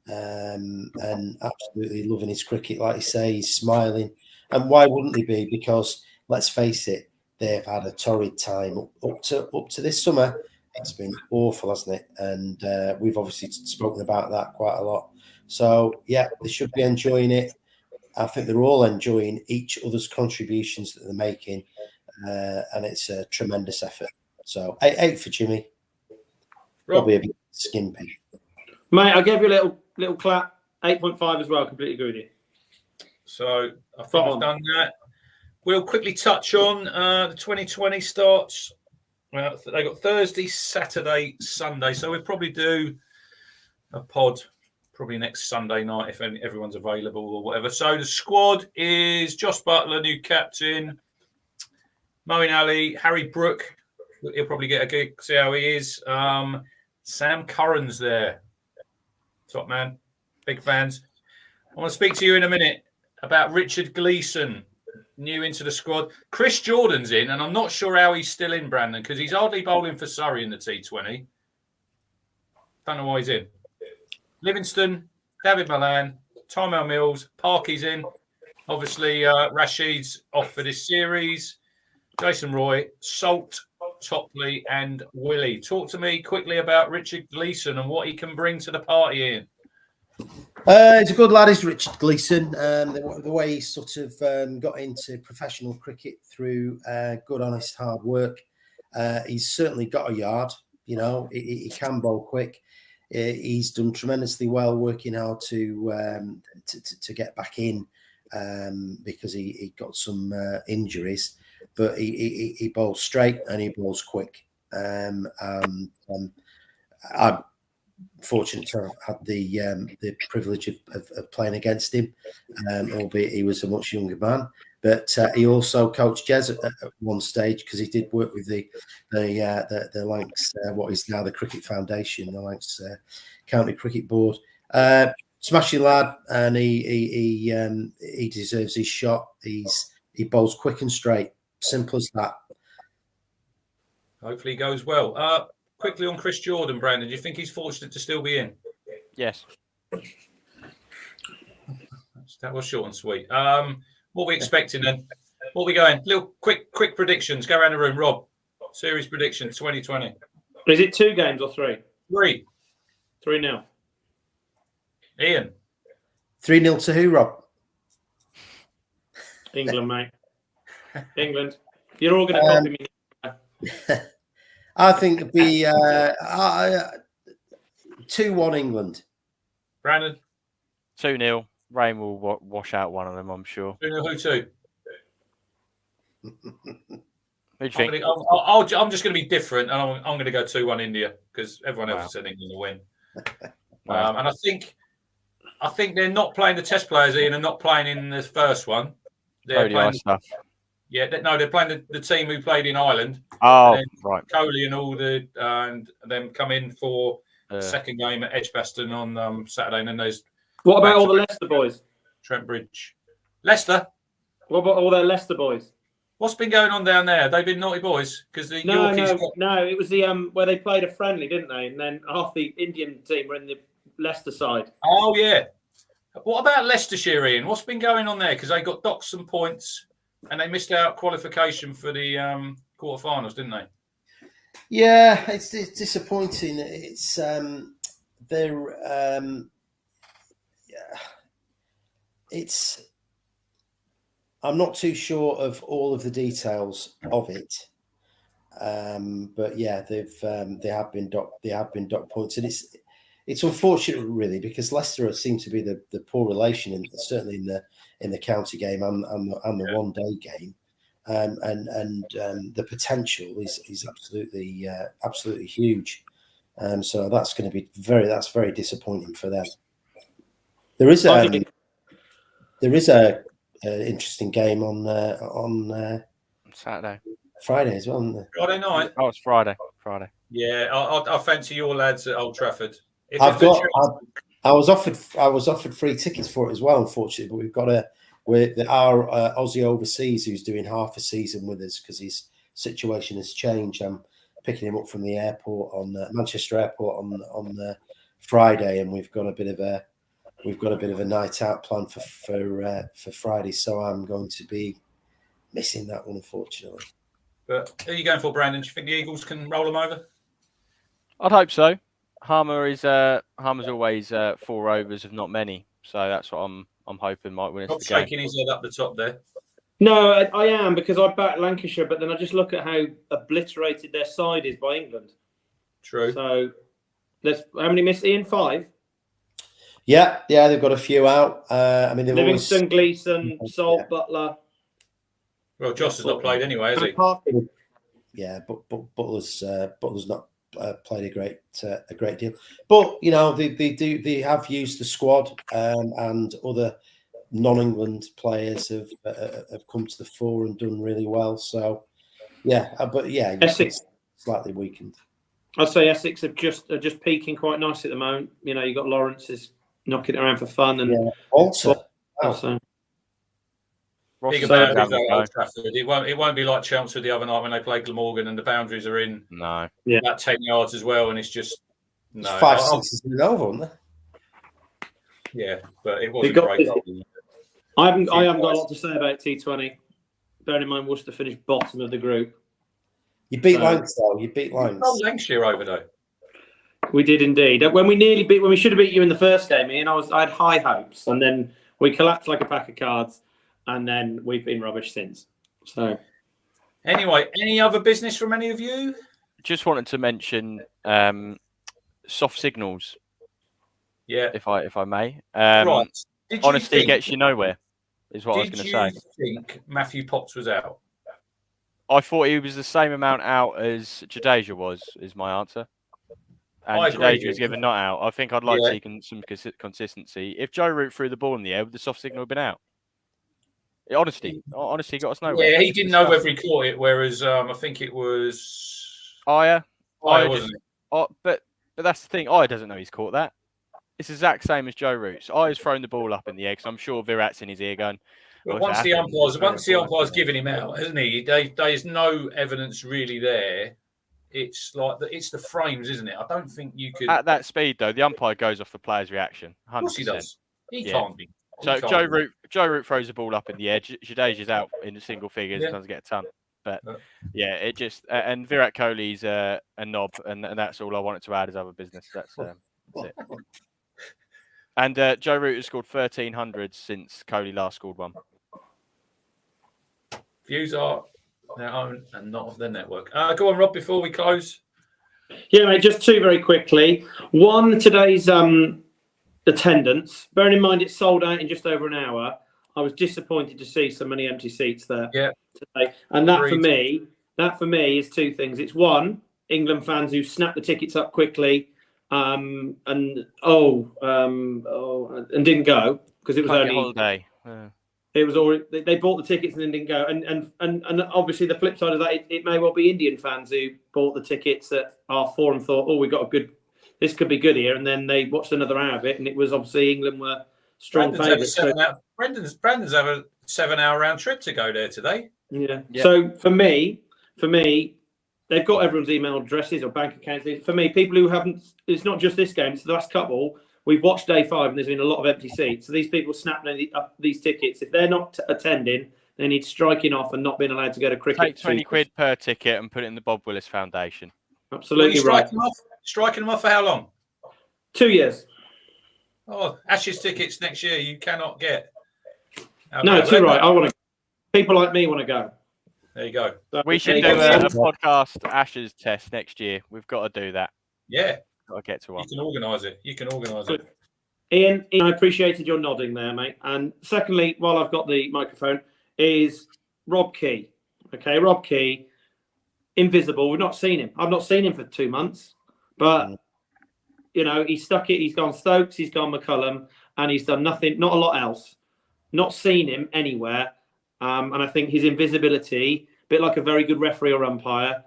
[SPEAKER 3] and absolutely loving his cricket. Like you say, he's smiling, and why wouldn't he be? Because let's face it, they've had a torrid time up to this summer. It's been awful, hasn't it? And we've obviously spoken about that quite a lot. So, yeah, they should be enjoying it. I think they're all enjoying each other's contributions that they're making. And it's a tremendous effort. So, 8 for Jimmy. Probably a bit skimpy.
[SPEAKER 4] Mate, I gave you a little clap. 8.5 as well. Completely agree with you.
[SPEAKER 1] So, I think I've done that. We'll quickly touch on the 2020 starts. They got Thursday, Saturday, Sunday. So we'll probably do a pod probably next Sunday night if everyone's available or whatever. So the squad is Josh Butler, new captain, Moeen Ali, Harry Brook. He'll probably get a gig, see how he is. Sam Curran's there. Top man. Big fans. I want to speak to you in a minute about Richard Gleeson, new into the squad. Chris Jordan's in, and I'm not sure how he's still in, Brandon, because he's hardly bowling for Surrey in the T20. Don't know why he's in. Livingston, David Malan, Tyrmel Mills, Parky's in. Obviously, Rashid's off for this series. Jason Roy, Salt, Topley, and Willie. Talk to me quickly about Richard Gleeson and what he can bring to the party, Ian.
[SPEAKER 3] He's a good lad, is Richard Gleeson. The way he sort of got into professional cricket through good, honest, hard work. He's certainly got a yard. You know, he can bowl quick. He's done tremendously well working how to get back in because he got some injuries, but he bowls straight and he bowls quick. I'm fortunate to have had the privilege of playing against him, albeit he was a much younger man. But he also coached Jez at one stage because he did work with the Lancs, what is now the Cricket Foundation, the Lancs County Cricket Board. Smashing lad, and he deserves his shot. He bowls quick and straight, simple as that.
[SPEAKER 1] Hopefully, he goes well. Quickly on Chris Jordan, Brandon, do you think he's fortunate to still be in?
[SPEAKER 2] Yes.
[SPEAKER 1] That was short and sweet. What are we expecting then? What are we going? Little quick predictions. Go around the room. Rob, series prediction 2020.
[SPEAKER 4] Is it 2 games or 3?
[SPEAKER 1] 3.
[SPEAKER 4] 3-0.
[SPEAKER 1] Ian.
[SPEAKER 3] 3-0 to who, Rob?
[SPEAKER 4] England, mate. England. You're all going to copy me.
[SPEAKER 3] I think it'd be 2-1 England.
[SPEAKER 1] Brandon.
[SPEAKER 2] 2-0. Rain will wash out one of them, I'm sure.
[SPEAKER 1] 2-0 who to?
[SPEAKER 2] Who do you think?
[SPEAKER 1] I'm just going to be different, and I'm going to go 2-1 India because everyone else said England will win.
[SPEAKER 2] Wow.
[SPEAKER 1] And I think they're not playing the test players, Ian, and not playing in the first one. They're playing
[SPEAKER 2] stuff.
[SPEAKER 1] Yeah, they're playing the team who played in Ireland.
[SPEAKER 2] Oh, right.
[SPEAKER 1] Coley and all and them come in for the second game at Edgbaston on Saturday, and then there's.
[SPEAKER 4] What about all the Leicester boys?
[SPEAKER 1] Trent Bridge. Leicester?
[SPEAKER 4] What about all their Leicester boys?
[SPEAKER 1] What's been going on down there? They've been naughty boys because the Yorkies.
[SPEAKER 4] No. It was the where they played a friendly, didn't they? And then half the Indian team were in the Leicester side.
[SPEAKER 1] Oh yeah. What about Leicestershire, Ian? What's been going on there? Because they got docked some points and they missed out qualification for the quarterfinals, didn't they?
[SPEAKER 3] Yeah, it's disappointing. It's it's. I'm not too sure of all of the details of it, but yeah, they have been docked points, and it's unfortunate really because Leicester seem to be the poor relation, certainly in the county game and the one day game, and the potential is absolutely huge, so that's going to be very disappointing for them. There is a interesting game on
[SPEAKER 2] Saturday,
[SPEAKER 3] Friday as well, isn't there?
[SPEAKER 1] Friday night.
[SPEAKER 2] Oh, it's Friday.
[SPEAKER 1] Yeah, I fancy your lads at Old Trafford.
[SPEAKER 3] I was offered free tickets for it as well, unfortunately, but we've got our Aussie overseas who's doing half a season with us because his situation has changed. I'm picking him up from the airport on Manchester Airport on Friday, and we've got a bit of a night out planned for Friday, so I'm going to be missing that one, unfortunately.
[SPEAKER 1] But who are you going for, Brandon? Do you think the Eagles can roll them over?
[SPEAKER 2] I'd hope so. Harmer's always 4 overs of not many, so that's what I'm hoping might win us
[SPEAKER 1] Not
[SPEAKER 2] the game.
[SPEAKER 1] shaking his head up the top there.
[SPEAKER 4] No, I am because I back Lancashire, but then I just look at how obliterated their side is by England.
[SPEAKER 1] True.
[SPEAKER 4] So how many missed, Ian? 5.
[SPEAKER 3] Yeah, they've got a few out. I mean,
[SPEAKER 4] Livingston, Gleeson, Salt, Butler.
[SPEAKER 1] Well, Joss has not played anyway, has he?
[SPEAKER 3] Yeah, but Butler's not played a great deal. But you know, they have used the squad, and other non-England players have come to the fore and done really well. So yeah, but yeah,
[SPEAKER 4] Essex
[SPEAKER 3] slightly weakened.
[SPEAKER 4] I'd say Essex are just peaking quite nicely at the moment. You know, you got Lawrence is knocking it around for fun, and
[SPEAKER 3] also.
[SPEAKER 1] Big about Old Trafford. It won't be like Chelmsford the other night when they played Glamorgan and the boundaries are in about 10 yards as well, and it's just
[SPEAKER 3] It's 5-6 in over, wasn't there?
[SPEAKER 1] Yeah, but it wasn't great.
[SPEAKER 4] I haven't got a lot to say about T20. Bearing in mind Worcester finished bottom of the group.
[SPEAKER 3] You beat Lancs though. You beat Lancs.
[SPEAKER 1] Oh, Lancashire over though.
[SPEAKER 4] We did indeed. When we should have beat you in the first game, Ian, I had high hopes, and then we collapsed like a pack of cards, and then we've been rubbish since. So,
[SPEAKER 1] anyway, any other business from any of you?
[SPEAKER 2] Just wanted to mention soft signals.
[SPEAKER 1] Yeah,
[SPEAKER 2] if I may.
[SPEAKER 1] Right.
[SPEAKER 2] Honesty gets you nowhere, is what I was going to say.
[SPEAKER 1] Did you think Matthew Potts was out?
[SPEAKER 2] I thought he was the same amount out as Jadeja was, is my answer. And
[SPEAKER 1] I agree
[SPEAKER 2] Jadeja
[SPEAKER 1] with
[SPEAKER 2] was
[SPEAKER 1] you.
[SPEAKER 2] given not out. I think I'd like
[SPEAKER 1] Yeah.
[SPEAKER 2] to see some consistency. If Joe Root threw the ball in the air, would the soft signal have been out? Honesty got us nowhere.
[SPEAKER 1] Yeah, he didn't know whether he caught it, whereas I think it was...
[SPEAKER 2] Aya,
[SPEAKER 1] wasn't it?
[SPEAKER 2] but that's the thing. Aya doesn't know he's caught that. It's the exact same as Joe Root. So Aya's thrown the ball up in the air, because I'm sure Virat's in his ear going...
[SPEAKER 1] But once the umpire's given him out, hasn't he? There's no evidence really there. It's like it's the frames, isn't it? I don't think you could.
[SPEAKER 2] At that speed, though, the umpire goes off the player's reaction. 100%.
[SPEAKER 1] Of course he does. He
[SPEAKER 2] Yeah.
[SPEAKER 1] can't be.
[SPEAKER 2] So Joe Root throws the ball up in the air. Jadeja's out in the single figures.
[SPEAKER 1] Yeah.
[SPEAKER 2] Doesn't get a ton. But yeah, it just and Virat Kohli's a knob, and that's all I wanted to add as other business. That's it. And Joe Root has scored 1,300 since Kohli last scored one.
[SPEAKER 1] Views are their own and not of the network. Go on, Rob, before we close.
[SPEAKER 4] yeah, mate, just two very quickly. One, today's attendance. Bearing in mind it's sold out in just over an hour, I was disappointed to see so many empty seats there today. And that for me is two things. It's one, England fans who snapped the tickets up quickly and didn't go because it was only
[SPEAKER 2] holiday.
[SPEAKER 4] It was already they bought the tickets and then didn't go. And obviously the flip side of that, it may well be Indian fans who bought the tickets at R4 and thought, oh, this could be good here, and then they watched another hour of it, and it was obviously England were strong favourites.
[SPEAKER 1] Brendan's have a 7-hour round trip to go there today.
[SPEAKER 4] Yeah. So for me, they've got everyone's email addresses or bank accounts. For me, people who haven't, it's not just this game; it's the last couple. We've watched day 5, and there's been a lot of empty seats. So these people snapped up these tickets. If they're not attending, they need striking off and not being allowed to go to cricket.
[SPEAKER 2] Take 20 quid per ticket and put it in the Bob Willis Foundation.
[SPEAKER 4] Absolutely right.
[SPEAKER 1] Striking them off for how long?
[SPEAKER 4] 2 years.
[SPEAKER 1] Oh, Ashes tickets next year you cannot get.
[SPEAKER 4] No, too right. I want to. People like me want to go.
[SPEAKER 1] There you go.
[SPEAKER 4] So
[SPEAKER 2] We should do a podcast Ashes test next year. We've got to do that.
[SPEAKER 1] Yeah.
[SPEAKER 2] Got to get to one.
[SPEAKER 1] You can organise it.
[SPEAKER 4] Ian, I appreciated your nodding there, mate. And secondly, while I've got the microphone, is Rob Key. Okay, Rob Key, invisible. We've not seen him. I've not seen him for 2 months. But, he's stuck it. He's gone Stokes, he's gone McCullum, and he's done nothing, not a lot else. Not seen him anywhere. And I think his invisibility, a bit like a very good referee or umpire,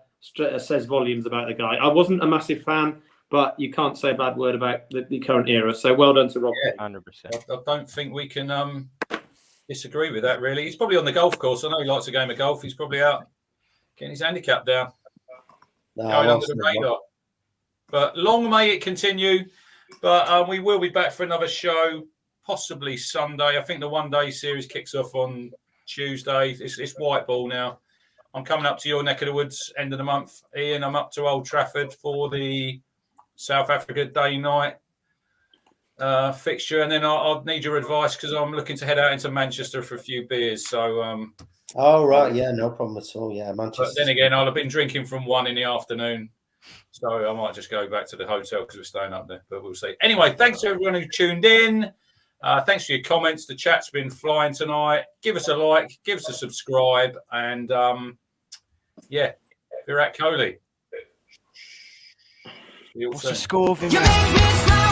[SPEAKER 4] says volumes about the guy. I wasn't a massive fan, but you can't say a bad word about the current era. So well done to Rob.
[SPEAKER 2] 100%.
[SPEAKER 1] I don't think we can disagree with that, really. He's probably on the golf course. I know he likes a game of golf. He's probably out getting his handicap down. Going under the radar. But long may it continue. But we will be back for another show, possibly Sunday. I think the one-day series kicks off on Tuesday. It's white ball now. I'm coming up to your neck of the woods end of the month. Ian, I'm up to Old Trafford for the South Africa day-night fixture. And then I'll need your advice because I'm looking to head out into Manchester for a few beers. So,
[SPEAKER 3] oh, right. Yeah, no problem at all. Yeah, Manchester.
[SPEAKER 1] But then again, I'll have been drinking from 1 in the afternoon. So I might just go back to the hotel because we're staying up there. But we'll see. Anyway, thanks to everyone who tuned in. Thanks for your comments. The chat's been flying tonight. Give us a like, give us a subscribe, and Virat Kohli.
[SPEAKER 2] What's the score, Virat?